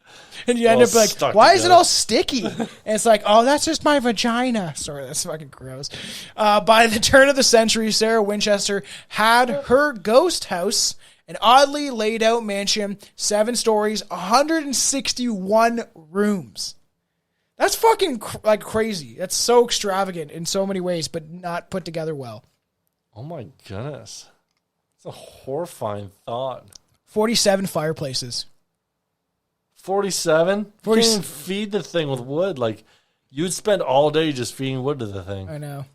And you end up like, stuck why is it together. all sticky? And it's like, oh, that's just my vagina. Sorry, that's fucking gross. By the turn of the century, Sarah Winchester had her ghost house, an oddly laid out mansion, 7 stories, 161 rooms. That's fucking crazy. That's so extravagant in so many ways, but not put together well. Oh my goodness. It's a horrifying thought. 47 fireplaces. 47? You can't even feed the thing with wood. Like, you'd spend all day just feeding wood to the thing. I know.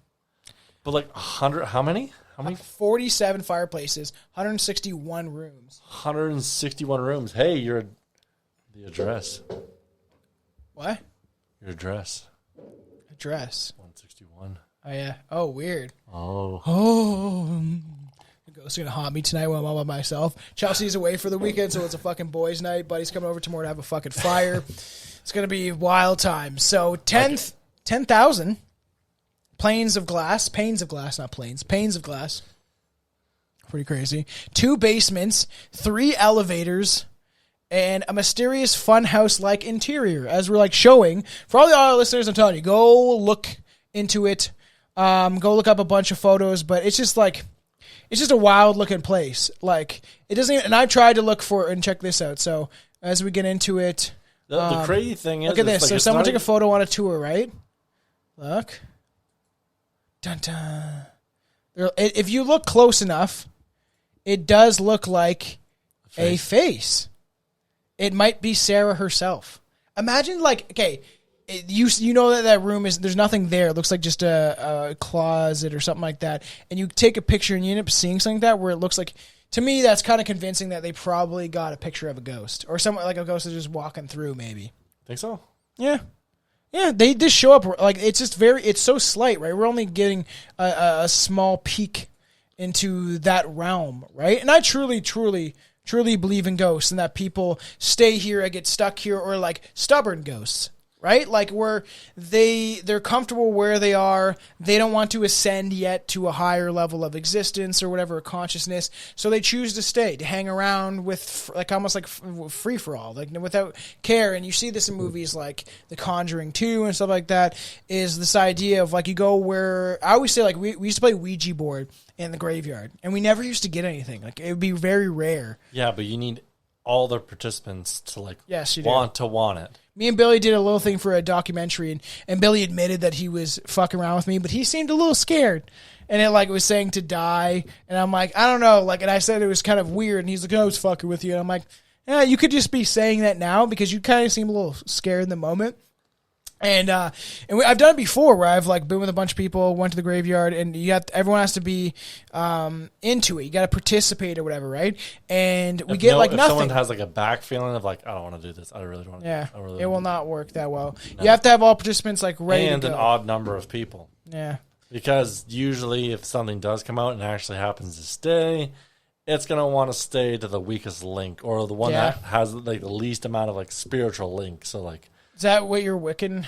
But like 100, how many? How many? 47 fireplaces, 161 rooms. 161 rooms. Hey, the address. What? Your address. Address. 161. Oh, yeah. Oh, weird. Oh. The ghost's going to haunt me tonight while I'm all by myself. Chelsea's away for the weekend, so it's a fucking boys' night. Buddy's coming over tomorrow to have a fucking fire. It's going to be wild time. So 10,000 panes of glass, not planes, panes of glass. Pretty crazy. 2 basements, 3 elevators, and a mysterious funhouse-like interior. As we're like showing, for all the other listeners, I'm telling you, go look into it. Go look up a bunch of photos, but it's just like, it's just a wild looking place. Like, it doesn't even, and I tried to look for, and check this out. So as we get into it, The crazy thing is, look at this. like, So someone took a photo on a tour, right? Look. Dun dun. If you look close enough, it does look like a face. It might be Sarah herself. Imagine, like, okay, you know that room is, there's nothing there. It looks like just a closet or something like that. And you take a picture and you end up seeing something like that where it looks like, to me, that's kind of convincing that they probably got a picture of a ghost. Or someone, like a ghost is just walking through, maybe. Think so? Yeah. Yeah, they just show up, like, it's just it's so slight, right? We're only getting a small peek into that realm, right? And I truly believe in ghosts and that people stay here and get stuck here, or like stubborn ghosts, right? Like where they're comfortable where they are. They don't want to ascend yet to a higher level of existence or whatever, consciousness. So they choose to stay, to hang around with like almost like free for all, like without care. And you see this in movies like The Conjuring 2 and stuff like that, is this idea of like you go where, I always say like we used to play Ouija board in the graveyard and we never used to get anything. Like it would be very rare. Yeah, but you need all the participants to like want it. Me and Billy did a little thing for a documentary, and Billy admitted that he was fucking around with me, but he seemed a little scared. And it like was saying to die, and I'm like, I don't know, like, and I said it was kind of weird, and he's like, oh, I was fucking with you, and I'm like, yeah, you could just be saying that now because you kind of seem a little scared in the moment. And I've done it before where I've like been with a bunch of people, went to the graveyard, and everyone has to be into it. You got to participate or whatever, right? And we get like if nothing. Someone has like a back feeling of like, I don't want to do this. I really don't want to. Yeah, do this. it will not work that well. No. You have to have all participants like ready and to go. an odd number of people. Yeah, because usually if something does come out and actually happens to stay, it's gonna want to stay to the weakest link or the one that has like the least amount of like spiritual link. So like. Is that what your Wiccan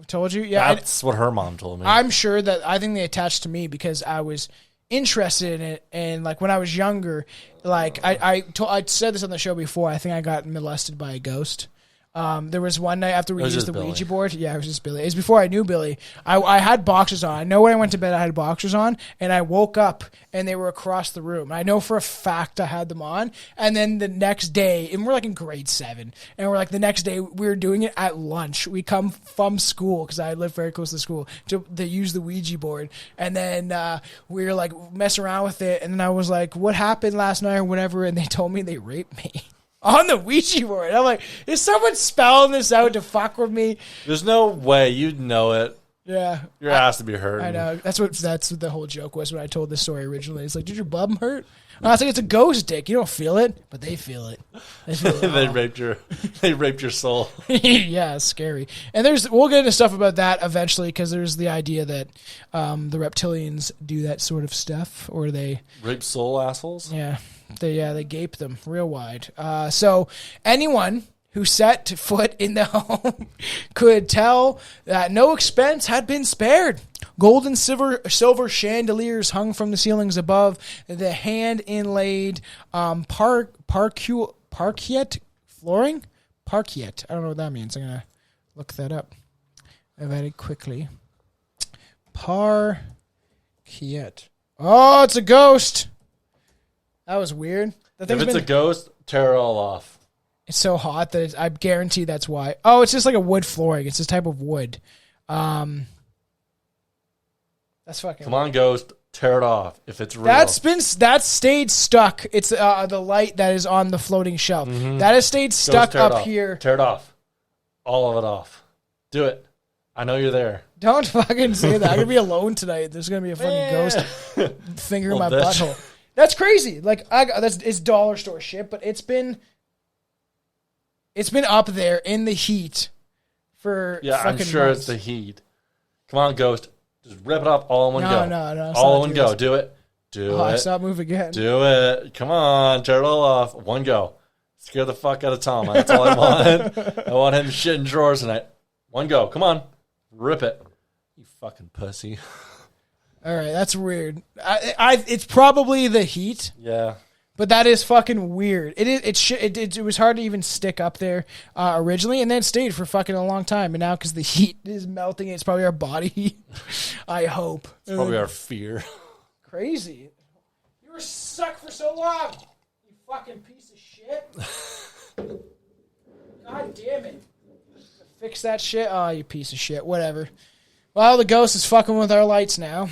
told you? Yeah. That's what her mom told me. I'm sure that I think they attached to me because I was interested in it. And like when I was younger, like I said this on the show before, I think I got molested by a ghost. There was one night after we used the Ouija board. Yeah, it was just Billy. It was before I knew Billy. I had boxers on. I know when I went to bed I had boxers on, and I woke up and they were across the room. I know for a fact I had them on. And then the next day, and we're like in grade 7, and we're like the next day we were doing it at lunch. We come from school because I live very close to school to use the Ouija board, and then we were like messing around with it. And then I was like, "What happened last night or whatever?" And they told me they raped me. On the Ouija board. I'm like, is someone spelling this out to fuck with me? There's no way you'd know it. Yeah. Your ass to be hurt. I know. That's what the whole joke was when I told this story originally. It's like, did your bum hurt? I was like, it's a ghost dick. You don't feel it, but they feel it. They feel it. They raped your soul. Yeah, it's scary. And we'll get into stuff about that eventually because there's the idea that the reptilians do that sort of stuff, or they rape soul assholes. Yeah. They gape them real wide. So anyone who set foot in the home could tell that no expense had been spared. Gold and silver chandeliers hung from the ceilings above. The hand inlaid parquet flooring. Parkiet. I don't know what that means. I'm going to look that up very quickly. Parkiet. Oh, it's a ghost. That was weird. If it's a ghost, tear it all off. It's so hot that I guarantee that's why. Oh, it's just like a wood flooring. It's this type of wood. That's fucking. Come on, ghost, tear it off. If it's real, that's stayed stuck. It's the light that is on the floating shelf. That has stayed stuck up here. Tear it off, all of it off. Do it. I know you're there. Don't fucking say that. I'm gonna be alone tonight. There's gonna be a fucking ghost fingering my butthole. That's crazy. Like it's dollar store shit, but it's been up there in the heat for I'm sure months. it's the heat. Come on, ghost. Just rip it up all in one go. No. All in one go. Do it. Do it. Stop moving again. Do it. Come on. Tear it all off. One go. Scare the fuck out of Tom. That's all I want. I want him shitting drawers tonight. One go. Come on. Rip it. You fucking pussy. All right, that's weird. It's probably the heat. Yeah. But that is fucking weird. It was hard to even stick up there originally, and then it stayed for fucking a long time. And now, because the heat is melting, it's probably our body heat. I hope. It's probably our fear. Crazy. You were stuck for so long. You fucking piece of shit. God damn it. Fix that shit. Oh, you piece of shit. Whatever. Well, the ghost is fucking with our lights now.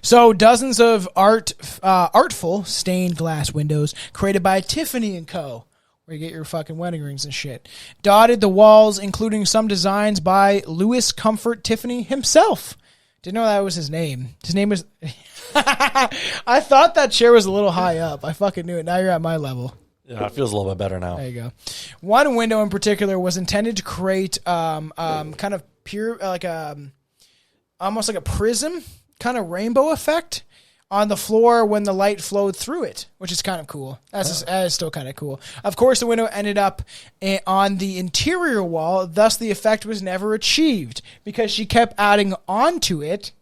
So dozens of artful stained glass windows created by Tiffany & Co., where you get your fucking wedding rings and shit, dotted the walls, including some designs by Louis Comfort Tiffany himself. Didn't know that was his name. His name was... I thought that chair was a little high up. I fucking knew it. Now you're at my level. Yeah, it feels a little bit better now. There you go. One window in particular was intended to create kind of pure, almost like a prism kind of rainbow effect on the floor when the light flowed through it, which is kind of cool. That is still kind of cool. Of course, the window ended up on the interior wall, thus the effect was never achieved because she kept adding onto it.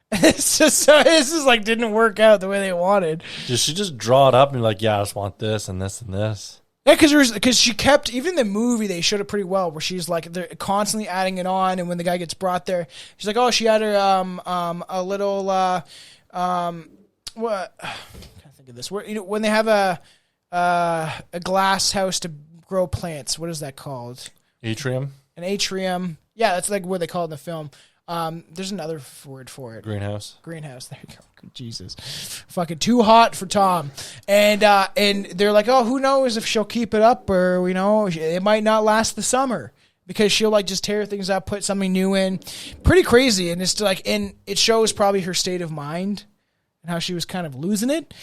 It's just this is like didn't work out the way they wanted. Did she just draw it up and be like, yeah, I just want this and this and this? Yeah, because she kept, even in the movie they showed it pretty well, where she's like they're constantly adding it on, and when the guy gets brought there, she's like, oh, she added a little what I can't think of this. Where, when they have a glass house to grow plants, what is that called? Atrium. An atrium. Yeah, that's like what they call it in the film. There's another word for it. Greenhouse. Greenhouse. There you go. Jesus. Fucking too hot for Tom. And they're like, oh, who knows if she'll keep it up, or, it might not last the summer because she'll like just tear things up, put something new in. Pretty crazy. And it's like, and it shows probably her state of mind and how she was kind of losing it.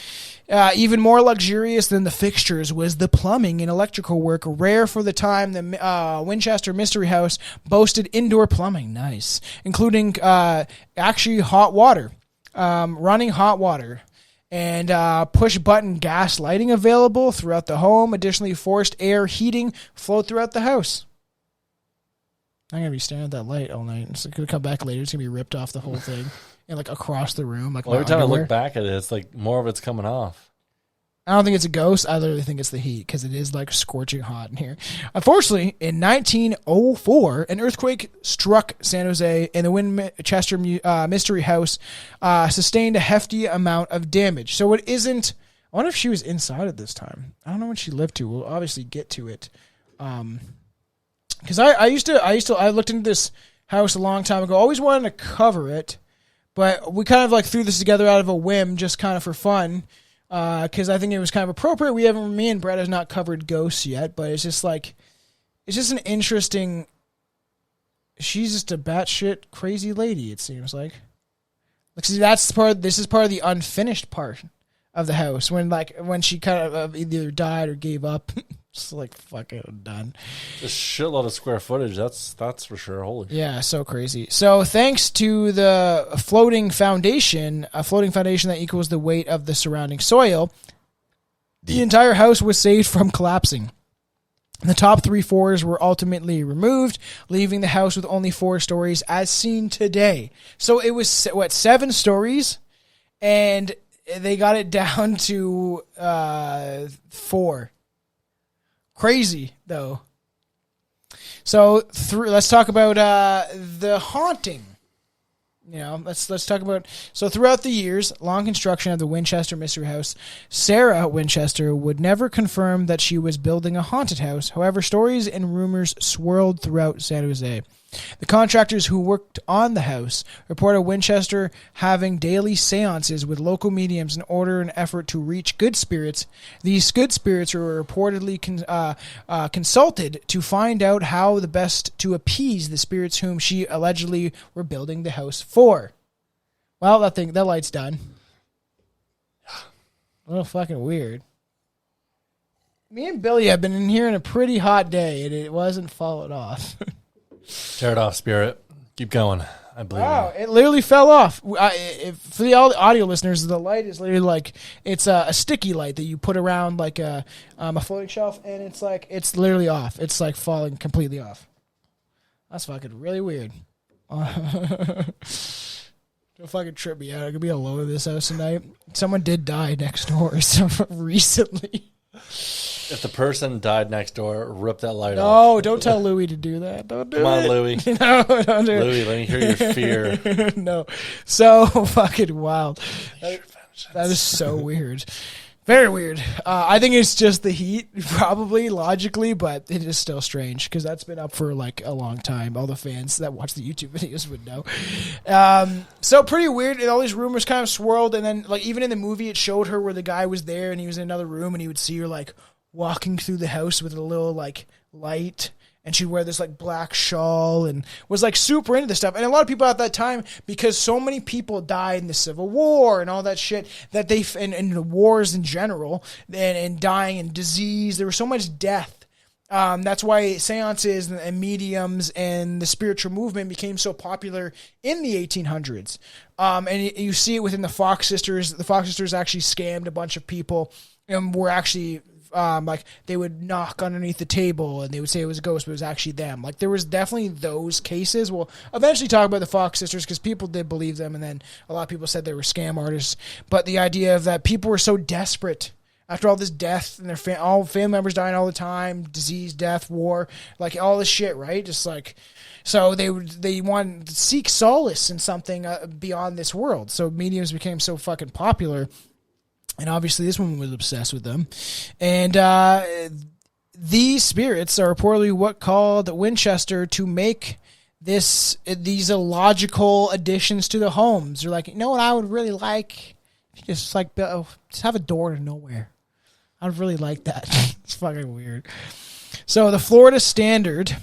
Even more luxurious than the fixtures was the plumbing and electrical work, rare for the time. The Winchester Mystery House boasted indoor plumbing, nice, including actually hot water, running hot water, and push-button gas lighting available throughout the home. Additionally, forced air heating flowed throughout the house. I'm going to be staring at that light all night. It's going to come back later. It's going to be ripped off the whole thing. And like across the room, like every time I look back at it, it's like more of it's coming off. I don't think it's a ghost. I literally think it's the heat because it is like scorching hot in here. Unfortunately, in 1904, an earthquake struck San Jose, and the Winchester Mystery House sustained a hefty amount of damage. So it isn't. I wonder if she was inside at this time. I don't know when she lived to. We'll obviously get to it. Because I looked into this house a long time ago. Always wanted to cover it. But we kind of like threw this together out of a whim, just kind of for fun, because I think it was kind of appropriate. Me and Brett has not covered ghosts yet, but it's just an interesting. She's just a batshit crazy lady. It seems like. See, this is part of the unfinished part of the house when she kind of either died or gave up. Just like fucking done. A shitload of square footage. That's for sure. Holy. Yeah, so crazy. So thanks to the floating foundation, a floating foundation that equals the weight of the surrounding soil, the entire house was saved from collapsing. The top 3 floors were ultimately removed, leaving the house with only 4 stories as seen today. So it was 7 stories, and they got it down to 4. Crazy, though. So let's talk about the haunting. You know, let's talk about. So throughout the years, long construction of the Winchester Mystery House, Sarah Winchester would never confirm that she was building a haunted house. However, stories and rumors swirled throughout San Jose. The contractors who worked on the house reported Winchester having daily seances with local mediums in order and effort to reach good spirits. These good spirits were reportedly consulted to find out how the best to appease the spirits whom she allegedly were building the house for. Well, that light's done. A little fucking weird. Me and Billy have been in here in a pretty hot day, and it wasn't followed off. Tear it off, spirit. Keep going. I believe Wow, you. it literally fell off. For the audio listeners, the light is literally like it's a sticky light that you put around like a floating shelf, and it's literally off. It's like falling completely off. That's fucking really weird. Don't fucking trip me out. I could be alone in this house tonight. Someone did die next door recently. If the person died next door, rip that light off. No, don't tell Louie to do that. Don't do it. Come on, Louie. No, don't do it. Louie, let me hear your fear. No. So fucking wild. That is so weird. Very weird. I think it's just the heat, probably, logically, but it is still strange because that's been up for like a long time. All the fans that watch the YouTube videos would know. So pretty weird, and all these rumors kind of swirled, and then like even in the movie, it showed her where the guy was there, and he was in another room, and he would see her like walking through the house with a little like light. And she'd wear this like black shawl and was like super into this stuff. And a lot of people at that time, because so many people died in the Civil War and all that shit, that and the wars in general, and dying and disease, there was so much death. That's why seances and mediums and the spiritual movement became so popular in the 1800s. And you see it within the Fox sisters. The Fox sisters actually scammed a bunch of people and were actually... like they would knock underneath the table and they would say it was a ghost, but it was actually them. Like there was definitely those cases. We'll eventually talk about the Fox sisters because people did believe them, and then a lot of people said they were scam artists. But the idea of that people were so desperate after all this death and their all family members dying all the time, disease, death, war, like all this shit, right? Just like so they wanted to seek solace in something beyond this world. So mediums became so fucking popular. And obviously this woman was obsessed with them. And these spirits are reportedly what called Winchester to make these illogical additions to the homes. They're like, you know what I would really like? Just have a door to nowhere. I would really like that. It's fucking weird. So the Florida Standard...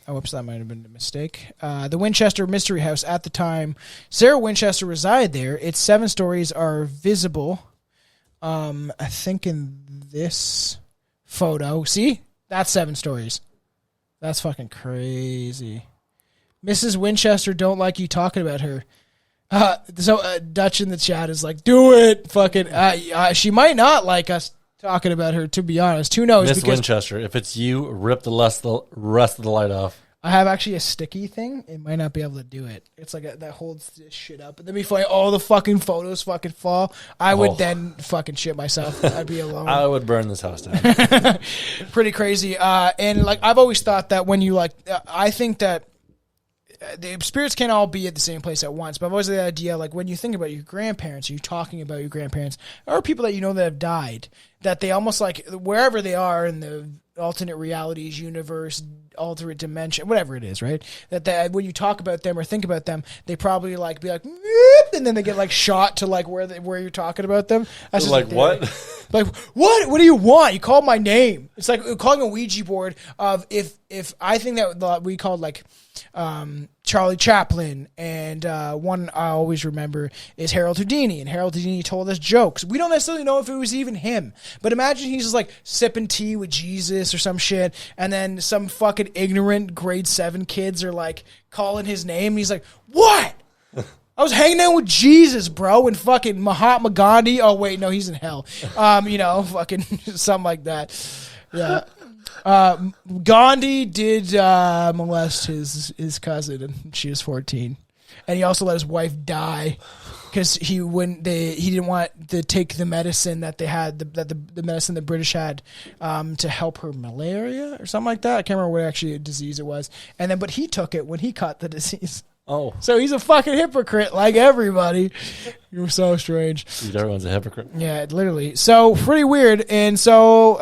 whoops, that might have been a mistake. The Winchester Mystery House at the time Sarah Winchester resided there. Its 7 stories are visible. I think in this photo. See? That's 7 stories. That's fucking crazy. Mrs. Winchester don't like you talking about her. So Dutch in the chat is like, do it. Fucking, she might not like us talking about her, to be honest. Who knows? Miss Winchester, if it's you, rip the rest of the light off. I have actually a sticky thing. It might not be able to do it. It's like that holds this shit up. And then before all the fucking photos fucking fall, I would then fucking shit myself. I'd be alone. I would burn this house down. Pretty crazy. And like I've always thought that when you like, I think that the spirits can't all be at the same place at once, but I've always had the idea, like when you think about your grandparents, you're talking about your grandparents, or people that you know that have died, that they almost like wherever they are in the alternate realities, universe, alternate dimension, whatever it is, right? That when you talk about them or think about them, they probably like be like, and then they get like shot to like where you're talking about them. That's just like what? Like what? What do you want? You called my name. It's like calling a Ouija board of if I think that we called like Charlie Chaplin, and one I always remember is Harold Houdini, and Harold Houdini told us jokes. We don't necessarily know if it was even him, but imagine he's just like sipping tea with Jesus or some shit, and then some fucking ignorant grade 7 kids are like calling his name, and he's like, what? I was hanging out with Jesus, bro, and fucking Mahatma Gandhi. Oh, wait, no, he's in hell. Fucking something like that. Yeah. Gandhi did molest his cousin, and she was 14. and he also let his wife die because he didn't want to take the medicine that they had, the medicine the British had to help her malaria or something like that. I can't remember what actually disease it was. But he took it when he caught the disease. Oh. So he's a fucking hypocrite like everybody. You're so strange. Dude, everyone's a hypocrite. Yeah, literally. So pretty weird. And so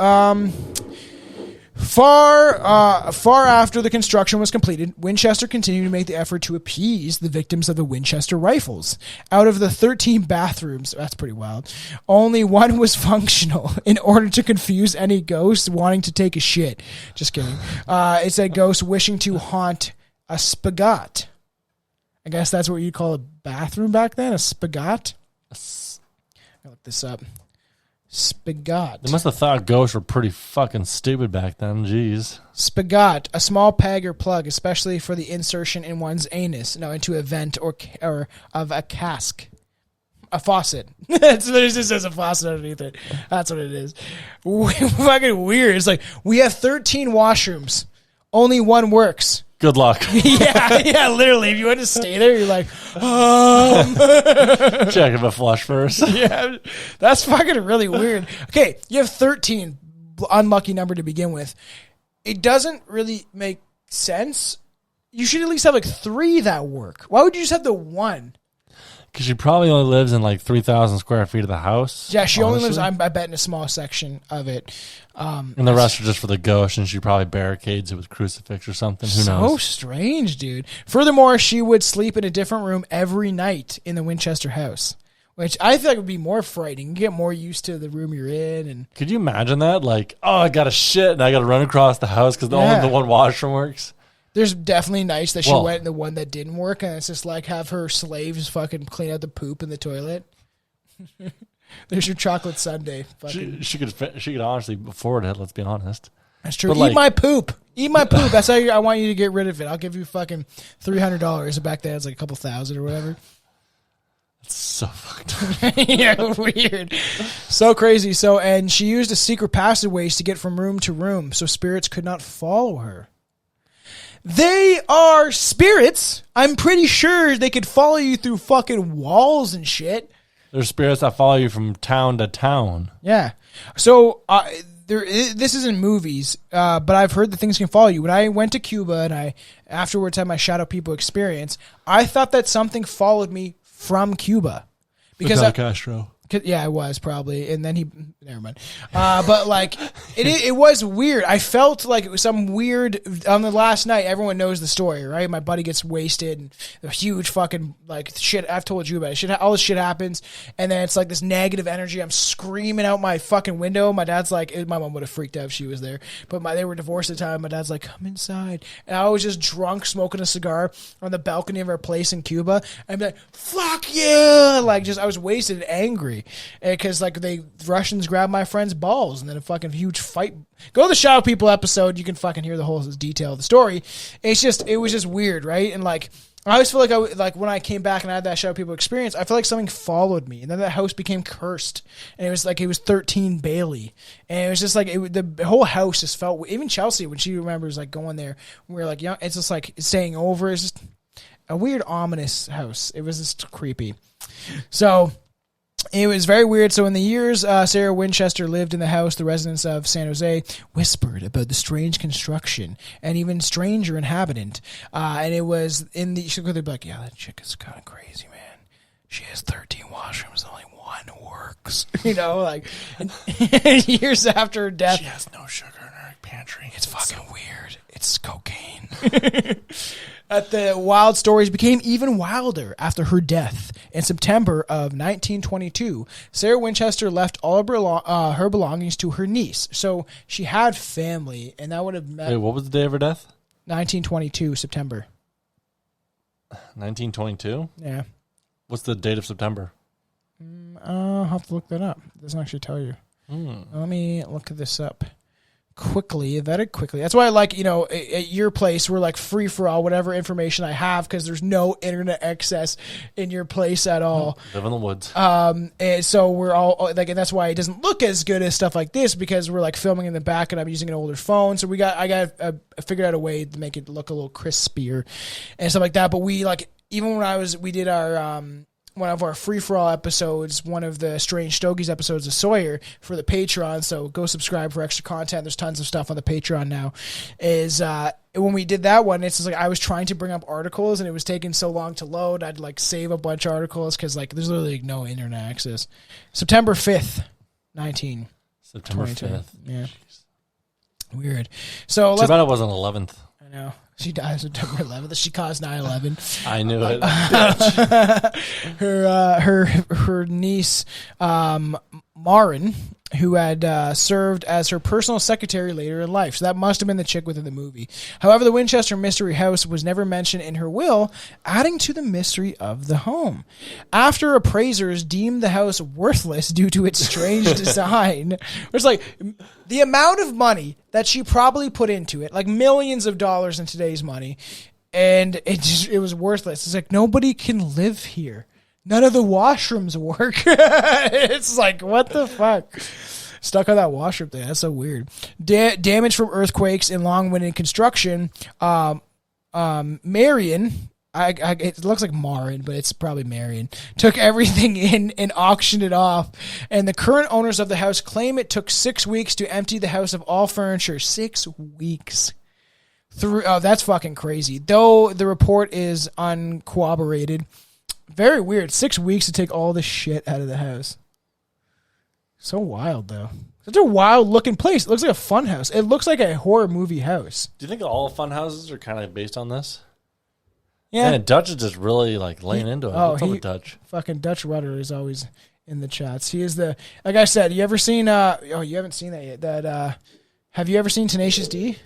far after the construction was completed, Winchester continued to make the effort to appease the victims of the Winchester Rifles. Out of the 13 bathrooms, that's pretty wild, only one was functional in order to confuse any ghosts wanting to take a shit. Just kidding. It said ghosts wishing to haunt a spagat. I guess that's what you'd call a bathroom back then, a spagat. I'll look this up. Spagat. They must have thought ghosts were pretty fucking stupid back then. Jeez. Spagat, a small peg or plug, especially for the insertion in one's anus, into a vent or of a cask. A faucet. It just says a faucet underneath it. That's what it is. Fucking weird. It's like, we have 13 washrooms. Only one works. Good luck. yeah, literally. If you want to stay there, you're like, check if it flush first. Yeah, that's fucking really weird. Okay, you have 13, unlucky number to begin with. It doesn't really make sense. You should at least have like 3 that work. Why would you just have the one? Because she probably only lives in like 3,000 square feet of the house. Yeah, she only lives, I bet, in a small section of it. And the rest are just for the ghost, and she probably barricades it with crucifix or something. Who knows? So strange, dude. Furthermore, she would sleep in a different room every night in the Winchester house, which I feel like would be more frightening. You get more used to the room you're in. And could you imagine that? Like, oh, I got to shit, and I got to run across the house because only the one washroom works. There's definitely nights that she went in the one that didn't work, and it's just like have her slaves fucking clean out the poop in the toilet. There's your chocolate sundae. She could honestly afford it. Let's be honest. That's true. Eat my poop. Eat my poop. That's how I want you to get rid of it. I'll give you fucking $300. Back then it's like a couple thousand or whatever. That's so fucked up. Yeah, weird. So crazy. And she used a secret passageways to get from room to room, so spirits could not follow her. They are spirits. I'm pretty sure they could follow you through fucking walls and shit. There's spirits that follow you from town to town. Yeah. So this is in movies, but I've heard that things can follow you. When I went to Cuba and I afterwards had my shadow people experience, I thought that something followed me from Cuba. Because Castro. Yeah, it was probably, and then never mind. But like, it was weird. I felt like it was some weird. On the last night, everyone knows the story, right? My buddy gets wasted, and a huge fucking like shit. I've told you about it. All this shit happens, and then it's like this negative energy. I'm screaming out my fucking window. My dad's like, my mom would have freaked out if she was there, but they were divorced at the time. My dad's like, come inside, and I was just drunk, smoking a cigar on the balcony of our place in Cuba. I'm like, fuck yeah, like I was wasted and angry. Because like the Russians grabbed my friend's balls and then a fucking huge fight. Go to the Shadow People episode, you can fucking hear the whole detail of the story. It was just weird, right? And like I always feel like when I came back and I had that Shadow People experience, I feel like something followed me, and then that house became cursed, and it was 13 Bailey, and it was just like the whole house just felt. Even Chelsea, when she remembers like going there, we were like, it's just like staying over. It's just a weird, ominous house. It was just creepy. So. It was very weird. So in the years Sarah Winchester lived in the house, the residents of San Jose whispered about the strange construction and even stranger inhabitant. And it was they'd be like, yeah, that chick is kind of crazy, man. She has 13 washrooms, only one works. And years after her death. She has no sugar in her pantry. It's fucking weird. It's cocaine. The wild stories became even wilder after her death. In September of 1922, Sarah Winchester left all of her belongings to her niece. So she had family, and that would have met... Wait, what was the day of her death? 1922, September. 1922? Yeah. What's the date of September? I'll have to look that up. It doesn't actually tell you. Let me look this up. Very quickly. That's why I like, at your place, we're like free for all, whatever information I have, because there's no internet access in your place at all. Live in the woods. And so we're all like, and that's why it doesn't look as good as stuff like this, because we're like filming in the back and I'm using an older phone. So I figured out a way to make it look a little crispier and stuff like that. But we like, even when we did our one of our free-for-all episodes, one of the Strange Stogies episodes of Sawyer for the Patreon, so go subscribe for extra content. There's tons of stuff on the Patreon now. When we did that one, it's just like I was trying to bring up articles, and it was taking so long to load. I'd like save a bunch of articles because like there's literally like, no internet access. September 5th, 19. September 5th. Yeah. Weird. So too bad it wasn't 11th. I know. She died September 11th. She caused 9/11. I knew it. Her niece, Marin, who had served as her personal secretary later in life. So that must have been the chick within the movie. However, the Winchester Mystery House was never mentioned in her will, adding to the mystery of the home. After appraisers deemed the house worthless due to its strange design, it's like the amount of money that she probably put into it, like millions of dollars in today's money, and it was worthless. It's like nobody can live here. None of the washrooms work. It's like, what the fuck? Stuck on that washroom thing. That's so weird. Damage from earthquakes and long-winded construction. Marion, it looks like Marin, but it's probably Marion, took everything in and auctioned it off. And the current owners of the house claim it took 6 weeks to empty the house of all furniture. 6 weeks. That's fucking crazy. Though the report is uncorroborated. Very weird. 6 weeks to take all the shit out of the house. So wild, though. Such a wild-looking place. It looks like a fun house. It looks like a horror movie house. Do you think all fun houses are kind of based on this? Yeah. Man, Dutch is just really like laying into it. What's up with Dutch? Fucking Dutch Rudder is always in the chats. He is the... Like I said, you ever seen... you haven't seen that yet. Have you ever seen Tenacious D?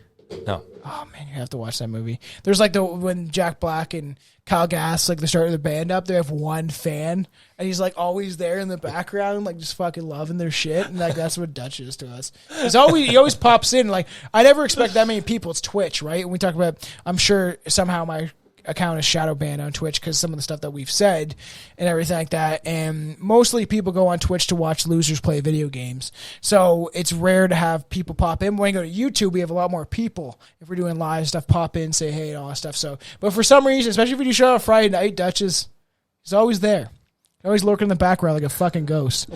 No. Oh, man, you have to watch that movie. There's like when Jack Black and Kyle Gass, like, they started the band up, they have one fan, and he's, like, always there in the background, like, just fucking loving their shit, and, like, that's what Dutch is to us. He always pops in, like, I never expect that many people. It's Twitch, right? And we talk about, I'm sure somehow my account is shadow banned on Twitch because some of the stuff that we've said and everything like that, and mostly people go on Twitch to watch losers play video games, so it's rare to have people pop in. When you go to YouTube, we have a lot more people, if we're doing live stuff, pop in, say hey and all that stuff. So, but for some reason, especially if we do show on Friday night, Dutch is always there, always lurking in the background like a fucking ghost.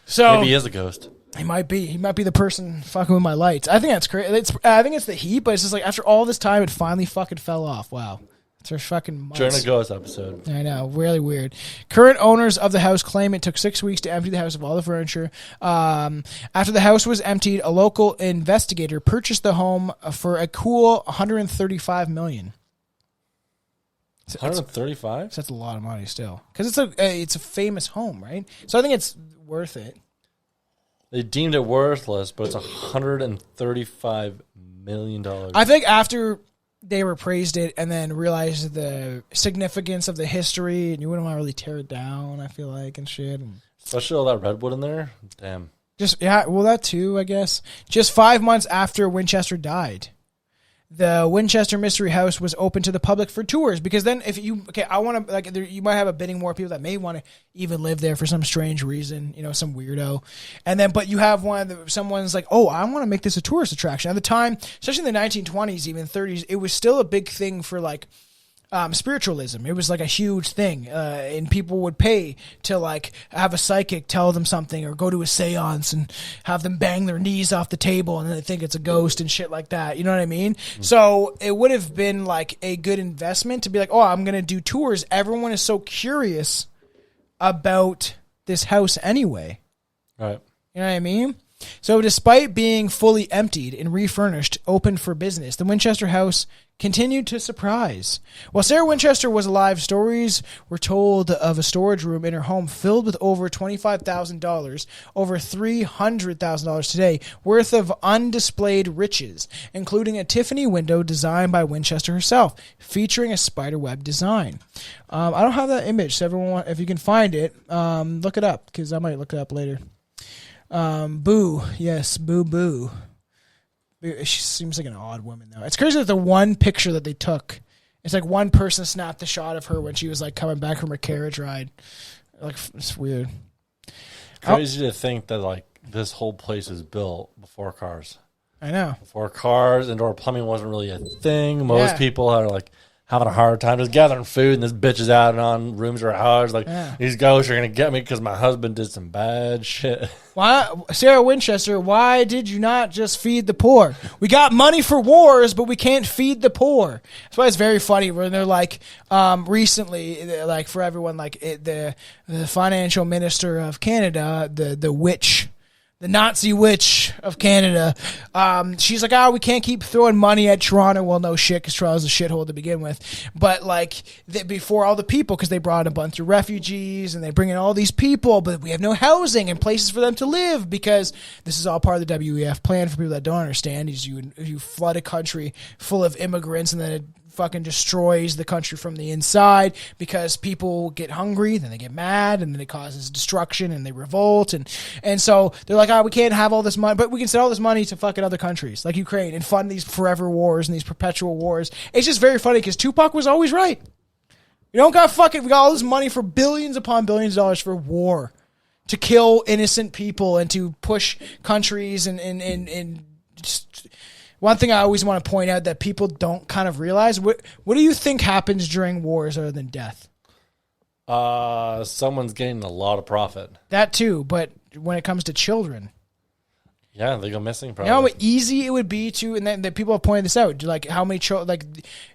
So maybe he is a ghost. He might be the person fucking with my lights. I think that's crazy. I think it's the heat, but it's just like after all this time, it finally fucking fell off. Wow. It's our fucking months. During a ghost episode. I know, really weird. Current owners of the house claim it took 6 weeks to empty the house of all the furniture. After the house was emptied, a local investigator purchased the home for a cool $135 million. 135? So that's a lot of money still, because it's a famous home, right? So I think it's worth it. They deemed it worthless, but it's $135 million. I think after they appraised it and then realized the significance of the history, and you wouldn't want to really tear it down, I feel like, and shit. Especially all that redwood in there. Damn. That too, I guess. Just 5 months after Winchester died, the Winchester Mystery House was open to the public for tours, because then you might have a bidding war people that may want to even live there for some strange reason, some weirdo. And then, but you have someone's like, oh, I want to make this a tourist attraction. At the time, especially in the 1920s, even 30s, it was still a big thing for like spiritualism. It was like a huge thing, and people would pay to like have a psychic tell them something, or go to a seance and have them bang their knees off the table and then they think it's a ghost and shit like that. You know what I mean? Mm-hmm. So it would have been like a good investment to be like, oh, I'm going to do tours. Everyone is so curious about this house anyway. Right. You know what I mean? So despite being fully emptied and refurnished, open for business, the Winchester house continued to surprise. While Sarah Winchester was alive, stories were told of a storage room in her home filled with over $25,000, over $300,000 today, worth of undisplayed riches, including a Tiffany window designed by Winchester herself, featuring a spiderweb design. I don't have that image, so everyone, if you can find it, look it up, because I might look it up later. Boo. Yes, Boo Boo. She seems like an odd woman, though. It's crazy that the one picture that they took, it's like one person snapped the shot of her when she was like coming back from her carriage ride. Like, it's weird. Crazy to think that like this whole place is built before cars. I know. Before cars, indoor plumbing wasn't really a thing. Most people are like having a hard time just gathering food, and this bitch is out on rooms or house. Like, these ghosts are going to get me because my husband did some bad shit. Why, Sarah Winchester, why did you not just feed the poor? We got money for wars, but we can't feed the poor. That's why it's very funny when they're like, recently, like for everyone, like the financial minister of Canada, the witch, the Nazi witch of Canada, she's like, we can't keep throwing money at Toronto. Well, no shit, because Toronto's a shithole to begin with. But like before all the people, because they brought in a bunch of refugees and they bring in all these people, but we have no housing and places for them to live, because this is all part of the WEF plan. For people that don't understand, is you flood a country full of immigrants, and then it fucking destroys the country from the inside, because people get hungry, then they get mad, and then it causes destruction, and they revolt, and so they're like, we can't have all this money, but we can send all this money to fucking other countries like Ukraine and fund these forever wars and these perpetual wars. It's just very funny because Tupac was always right. We don't got we got all this money for billions upon billions of dollars for war, to kill innocent people and to push countries and just. One thing I always want to point out that people don't kind of realize, what do you think happens during wars other than death? Someone's getting a lot of profit. That too, but when it comes to children. Yeah, they go missing probably. You know how easy it would be to, and then the people have pointed this out, like how many children, like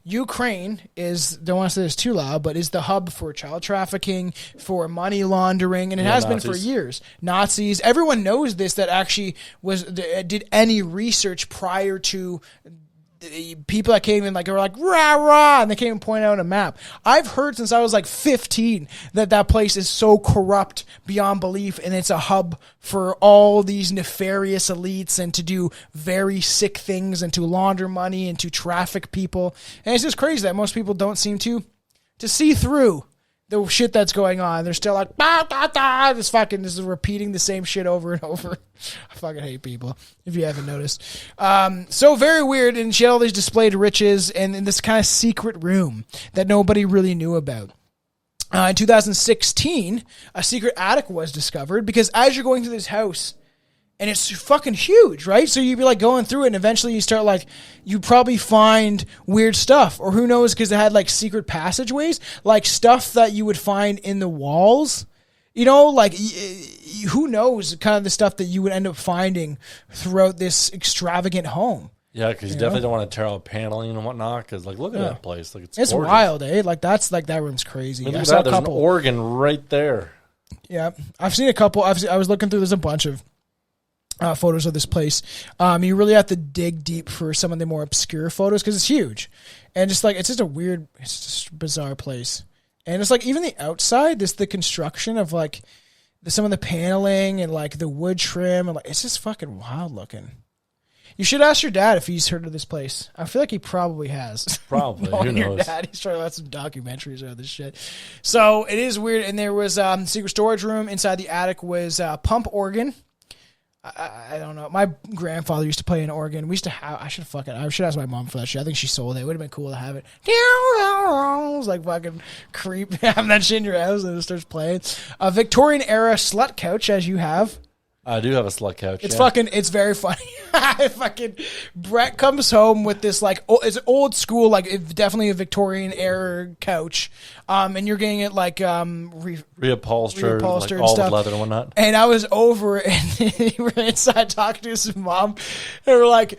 Ukraine is, don't want to say this too loud, but is the hub for child trafficking, for money laundering, and it has Nazis. Been for years. Nazis, everyone knows this, that actually did any research prior to people that came in, like, were like, rah, rah, and they came and pointed out a map. I've heard since I was like 15 that place is so corrupt beyond belief, and it's a hub for all these nefarious elites and to do very sick things and to launder money and to traffic people. And it's just crazy that most people don't seem to see through the shit that's going on. They're still like, bah, bah, bah, this is repeating the same shit over and over. I fucking hate people, if you haven't noticed. So very weird, and she had all these displayed riches and in this kind of secret room that nobody really knew about. In 2016, a secret attic was discovered, because as you're going through this house, and it's fucking huge, right? So you'd be like going through it, and eventually you start like, you probably find weird stuff, or who knows, because it had like secret passageways, like stuff that you would find in the walls. You know, like, who knows kind of the stuff that you would end up finding throughout this extravagant home. Yeah, because you definitely don't want to tear out paneling and whatnot, because, like, look at that place. Like, it's gorgeous. Wild, eh? Like, that room's crazy. I mean, look at that. There's an organ right there. Yeah. I've seen a couple. I was looking through, there's a bunch of photos of this place. You really have to dig deep for some of the more obscure photos, because it's huge. And just like, it's just a bizarre place. And it's like, even the outside, the construction of like some of the paneling and like the wood trim, and like, it's just fucking wild looking. You should ask your dad if he's heard of this place. I feel like he probably has. Probably. Who knows? Your dad, he's trying to let some documentaries about this shit. So it is weird. And there was secret storage room inside the attic, was pump organ. I don't know. My grandfather used to play an organ. We used to have. I should ask my mom for that shit. I think she sold it. It would have been cool to have it. It was like fucking creep having that shit in your house and it starts playing. A Victorian era slut couch, as you have. I do have a slut couch. It's it's very funny. Fucking Brett comes home with this like, it's old school, like definitely a Victorian era couch. And you're getting it like reupholstered, like and all stuff. with leather and whatnot. And I was over and we were inside talking to his mom. And we're like,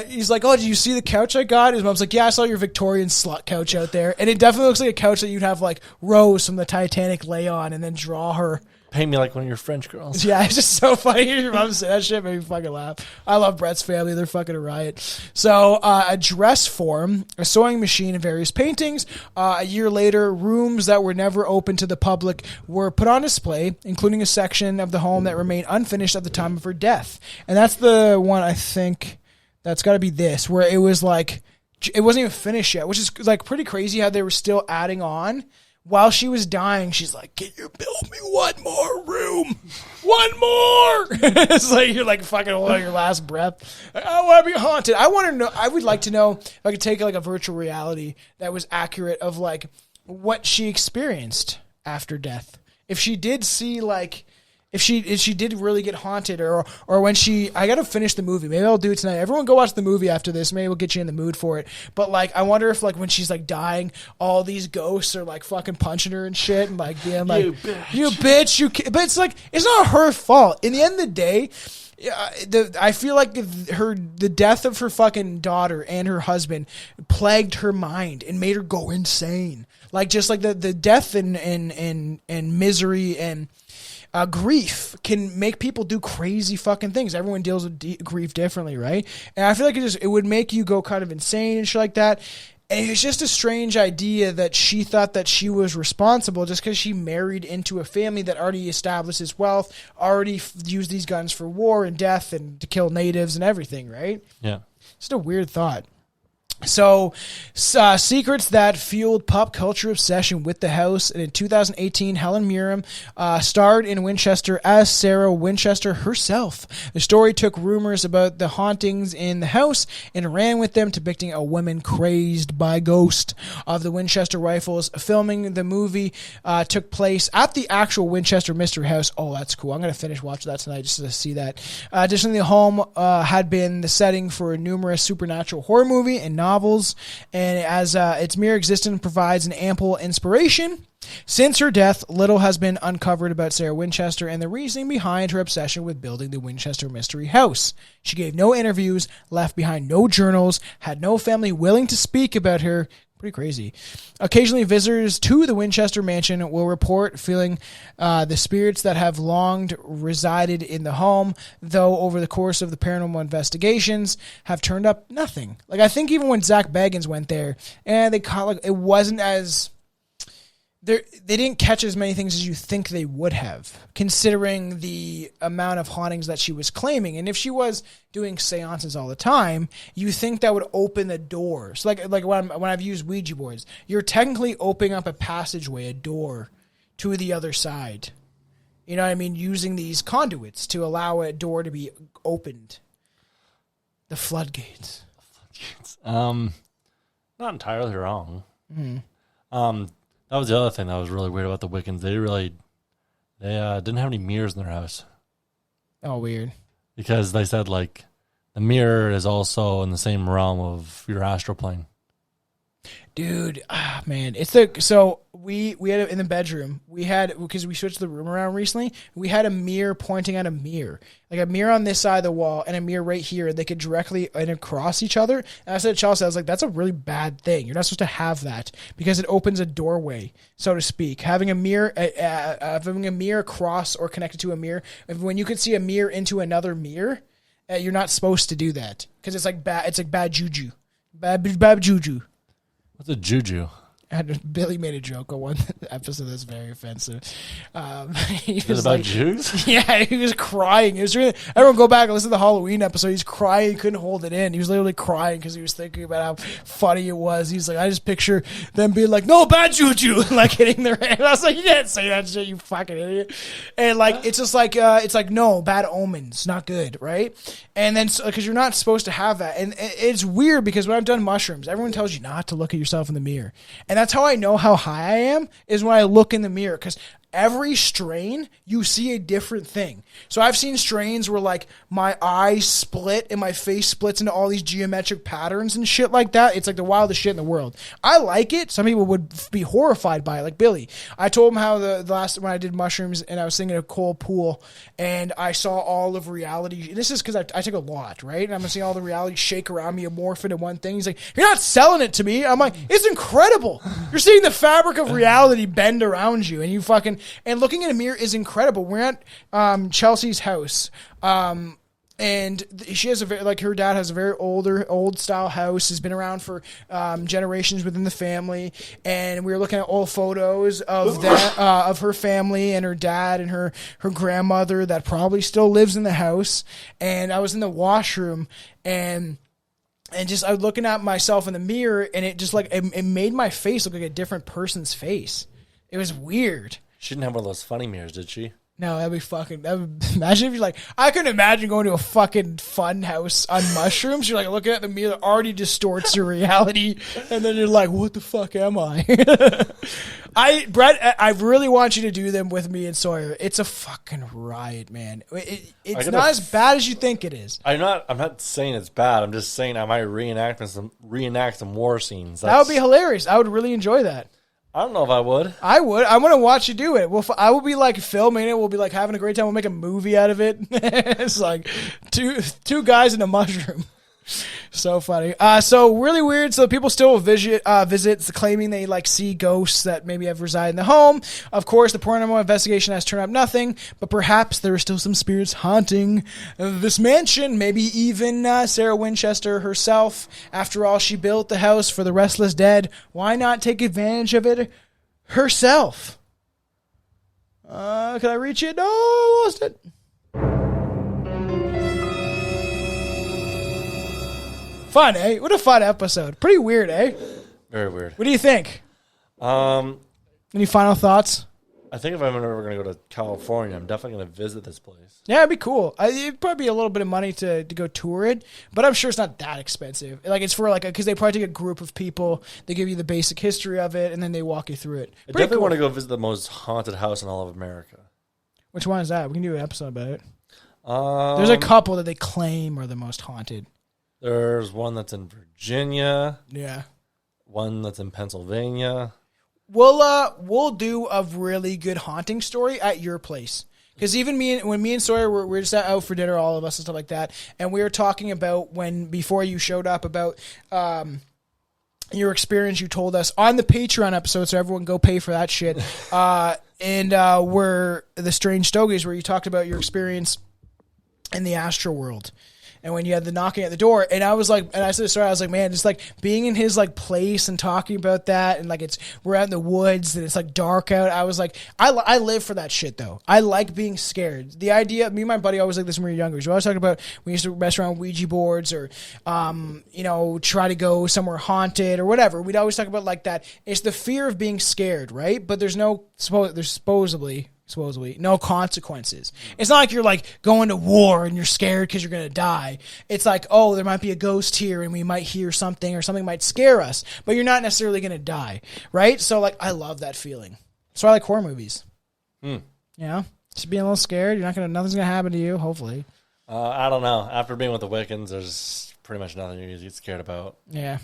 he's like, oh, did you see the couch I got? His mom's like, yeah, I saw your Victorian slut couch out there. And it definitely looks like a couch that you'd have like Rose from the Titanic lay on and then draw her. Paint me like one of your French girls. Yeah, it's just so funny. Your mom said that shit made me fucking laugh. I love Brett's family. They're fucking a riot. So, a dress form, a sewing machine, and various paintings. A year later, rooms that were never open to the public were put on display, including a section of the home that remained unfinished at the time of her death. And that's the one, I think, that's got to be this, where it was like, it wasn't even finished yet, which is like pretty crazy how they were still adding on. While she was dying, she's like, can you build me one more room? One more! It's like you're like fucking holding your last breath. I want to be haunted. I would like to know if I could take like a virtual reality that was accurate of like what she experienced after death. If she did see like, If she did really get haunted, or when I gotta finish the movie. Maybe I'll do it tonight. Everyone go watch the movie after this. Maybe we'll get you in the mood for it. But like, I wonder if like when she's like dying, all these ghosts are like fucking punching her and shit, and like being like, you bitch, but it's like, it's not her fault. In the end of the day, I feel like the death of her fucking daughter and her husband plagued her mind and made her go insane. Like just like the death and misery and grief can make people do crazy fucking things. Everyone deals with grief differently, right? And I feel like it would make you go kind of insane and shit like that. And it's just a strange idea that she thought that she was responsible just because she married into a family that already established its wealth, already used these guns for war and death and to kill natives and everything, right? Yeah. Just a weird thought. So, secrets that fueled pop culture obsession with the house. And in 2018, Helen Mirren starred in Winchester as Sarah Winchester herself. The story took rumors about the hauntings in the house and ran with them, depicting a woman crazed by ghosts of the Winchester Rifles. Filming the movie took place at the actual Winchester Mystery House. Oh, that's cool. I'm going to finish watching that tonight just to see that. Additionally, the home had been the setting for a numerous supernatural horror movie and novels, and as its mere existence provides an ample inspiration. Since her death, little has been uncovered about Sarah Winchester and the reasoning behind her obsession with building the Winchester Mystery House. She gave no interviews, left behind no journals, had no family willing to speak about her. Pretty crazy. Occasionally, visitors to the Winchester Mansion will report feeling the spirits that have long resided in the home, though over the course of the paranormal investigations have turned up nothing. Like, I think even when Zach Bagans went there, and they caught, like, it wasn't as... They didn't catch as many things as you think they would have, considering the amount of hauntings that she was claiming. And if she was doing seances all the time, you think that would open the doors. Like when I've used Ouija boards, you're technically opening up a passageway, a door to the other side. You know what I mean? Using these conduits to allow a door to be opened. The floodgates. Not entirely wrong. Mm-hmm. That was the other thing that was really weird about the Wiccans. They didn't have any mirrors in their house. Oh, weird. Because they said, like, the mirror is also in the same realm of your astral plane. Dude, man, so we had in the bedroom, because we switched the room around recently, we had a mirror pointing at a mirror, like a mirror on this side of the wall and a mirror right here. They could directly and across each other. And I said to Chelsea, I was like, that's a really bad thing. You're not supposed to have that because it opens a doorway, so to speak. Having a mirror across or connected to a mirror, when you could see a mirror into another mirror, you're not supposed to do that because it's like bad. It's like bad juju, bad juju. What's a juju? Billy made a joke on one episode that's very offensive. Is it about Jews? Yeah, he was crying. It was really. Everyone go back and listen to the Halloween episode. He's crying. He couldn't hold it in. He was literally crying because he was thinking about how funny it was. He's like, I just picture them being like, no, bad juju, like hitting their hand. I was like, you can't say that shit, you fucking idiot. And like, it's just like, no, bad omens, not good, right? And then, because you're not supposed to have that. And it's weird because when I've done mushrooms, everyone tells you not to look at yourself in the mirror. And that's how I know how high I am, is when I look in the mirror, because every strain, you see a different thing. So I've seen strains where like my eyes split and my face splits into all these geometric patterns and shit like that. It's like the wildest shit in the world. I like it. Some people would be horrified by it, like Billy. I told him how the last when I did mushrooms and I was thinking of cold pool and I saw all of reality. This is because I took a lot, right? And I'm seeing all the reality shake around me and morph into one thing. He's like, you're not selling it to me. I'm like, it's incredible. You're seeing the fabric of reality bend around you and you fucking... And looking in a mirror is incredible. We're at Chelsea's house, and she has her dad has a very old style house. Has been around for generations within the family. And we were looking at old photos of that of her family and her dad and her grandmother that probably still lives in the house. And I was in the washroom and just I was looking at myself in the mirror, and it just like it made my face look like a different person's face. It was weird. She didn't have one of those funny mirrors, did she? No, that'd be fucking. Imagine if you're like, I couldn't imagine going to a fucking fun house on mushrooms. You're like looking at the meal that already distorts your reality, and then you're like, what the fuck am I? Brett, I really want you to do them with me and Sawyer. It's a fucking riot, man. It's not as bad as you think it is. I'm not saying it's bad. I'm just saying I might reenact some war scenes. That would be hilarious. I would really enjoy that. I don't know if I would. I would. I want to watch you do it. I will be like filming it. We'll be like having a great time. We'll make a movie out of it. It's like two guys in a mushroom. So funny. So really weird. So people still visits claiming they like see ghosts that maybe have resided in the home. Of course, the paranormal investigation has turned up nothing, but perhaps there are still some spirits haunting this mansion. Maybe even Sarah Winchester herself. After all, she built the house for the restless dead. Why not take advantage of it herself? Can I reach it? No, I lost it. Fun, eh? What a fun episode. Pretty weird, eh? Very weird. What do you think? Any final thoughts? I think if I'm ever going to go to California, I'm definitely going to visit this place. Yeah, it'd be cool. It'd probably be a little bit of money to go tour it, but I'm sure it's not that expensive. Like it's for because they probably take a group of people, they give you the basic history of it, and then they walk you through it. I definitely want to go visit the most haunted house in all of America. Which one is that? We can do an episode about it. There's a couple that they claim are the most haunted. There's one that's in Virginia. Yeah. One that's in Pennsylvania. We'll do a really good haunting story at your place. Because even when me and Sawyer were just out for dinner, all of us and stuff like that, and we were talking about before you showed up about your experience you told us on the Patreon episode, so everyone go pay for that shit. And were the Strange Stogies, where you talked about your experience in the astral world. And when you had the knocking at the door, and I was like, and I said, sorry, I was like, man, just like being in his like place and talking about that, and like we're out in the woods and it's like dark out. I was like, I live for that shit though. I like being scared. The idea, me and my buddy always like this when we were younger. So I was talking about we used to mess around with Ouija boards or, try to go somewhere haunted or whatever. We'd always talk about like that. It's the fear of being scared, right? But there's supposedly no consequences. It's not like you're like going to war and you're scared because you're going to die. It's like, oh, there might be a ghost here and we might hear something or something might scare us, but you're not necessarily going to die, right? So like, I love that feeling. So I like horror movies. You know, just being a little scared. Nothing's going to happen to you, hopefully. I don't know. After being with the Wiccans, there's pretty much nothing you get scared about. Yeah.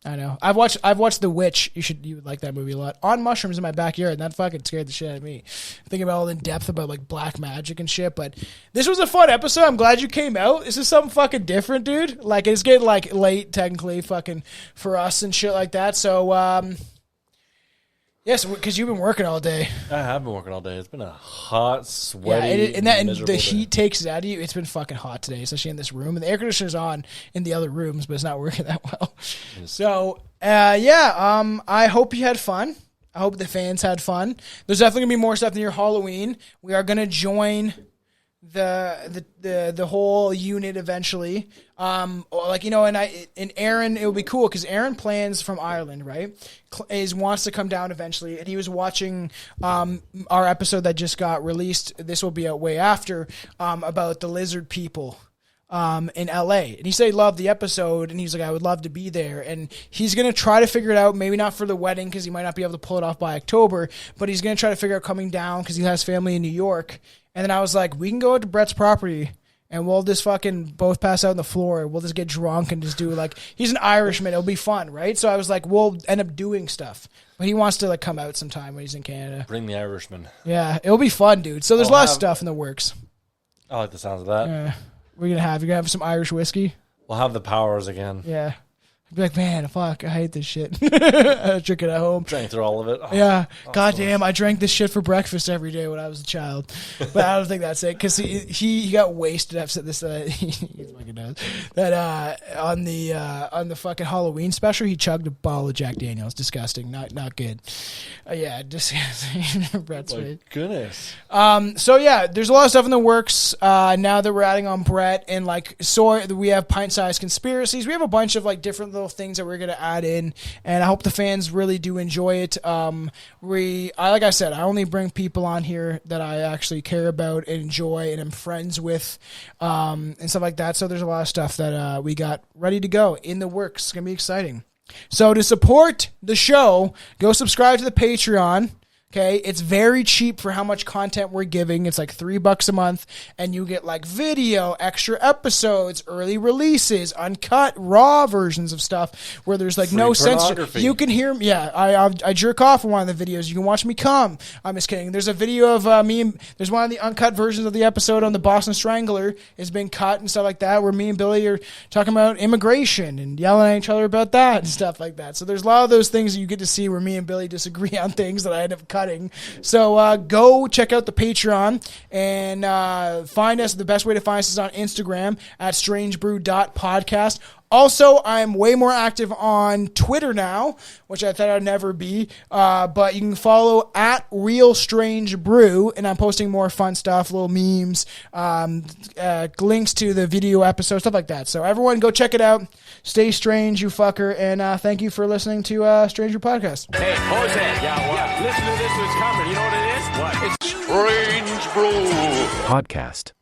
I know. I've watched The Witch. You would like that movie a lot. On mushrooms in my backyard, and that fucking scared the shit out of me. Thinking about all in depth about like black magic and shit. But this was a fun episode. I'm glad you came out. This is something fucking different, dude. Like it's getting like late technically, fucking for us and shit like that. So yes, because you've been working all day. I have been working all day. It's been a hot, sweaty, and the day. heat takes it out of you. It's been fucking hot today, especially in this room. And the air conditioner's on in the other rooms, but it's not working that well. So, I hope you had fun. I hope the fans had fun. There's definitely gonna be more stuff near Halloween. We are gonna join the whole unit eventually. And Aaron, it would be cool because Aaron plans from Ireland, right? Wants to come down eventually, and he was watching our episode that just got released. This will be out way after about the lizard people in LA, and he said he loved the episode, and he's like, I would love to be there, and he's gonna try to figure it out. Maybe not for the wedding because he might not be able to pull it off by October, but he's gonna try to figure out coming down because he has family in New York. And then I was like, we can go out to Brett's property and we'll just fucking both pass out on the floor. We'll just get drunk and just do like, he's an Irishman. It'll be fun, right? So I was like, we'll end up doing stuff. But he wants to like come out sometime when he's in Canada. Bring the Irishman. Yeah, it'll be fun, dude. So there's a lot of stuff in the works. I like the sounds of that. Yeah. You're going to have some Irish whiskey? We'll have the powers again. Yeah. I'd be like, man, fuck, I hate this shit. I drink it at home. Drank through all of it. Oh, yeah. God damn, I drank this shit for breakfast every day when I was a child. But I don't think that's it. Because he got wasted. I've said this, he fucking knows. That on the fucking Halloween special, he chugged a bottle of Jack Daniels. Disgusting. Not good. Yeah, disgusting. Brett's my right. Goodness. So yeah, there's a lot of stuff in the works. Now that we're adding on Brett and like we have pint-sized conspiracies. We have a bunch of like different little things that we're going to add in, and I hope the fans really do enjoy it. Like I said, I only bring people on here that I actually care about and enjoy and am friends with, and stuff like that. So there's a lot of stuff that we got ready to go in the works. It's going to be exciting. So to support the show, go subscribe to the Patreon. Okay, it's very cheap for how much content we're giving. It's like $3 a month, and you get like video, extra episodes, early releases, uncut, raw versions of stuff where there's like no censor. You can hear me. Yeah, I jerk off in one of the videos. You can watch me come. I'm just kidding. There's a video of me. And there's one of the uncut versions of the episode on the Boston Strangler is being cut and stuff like that, where me and Billy are talking about immigration and yelling at each other about that and stuff like that. So there's a lot of those things that you get to see where me and Billy disagree on things that I end up cutting. So go check out the Patreon and find us. The best way to find us is on Instagram at strangebrew.podcast. Also, I'm way more active on Twitter now, which I thought I'd never be. But you can follow at Real Strange Brew, and I'm posting more fun stuff, little memes, links to the video episode, stuff like that. So everyone, go check it out. Stay strange, you fucker, and thank you for listening to Stranger Podcast. Hey, Jose. Yeah, what? Listen to this. It's coming. You know what it is? What? It's Strange Brew Podcast.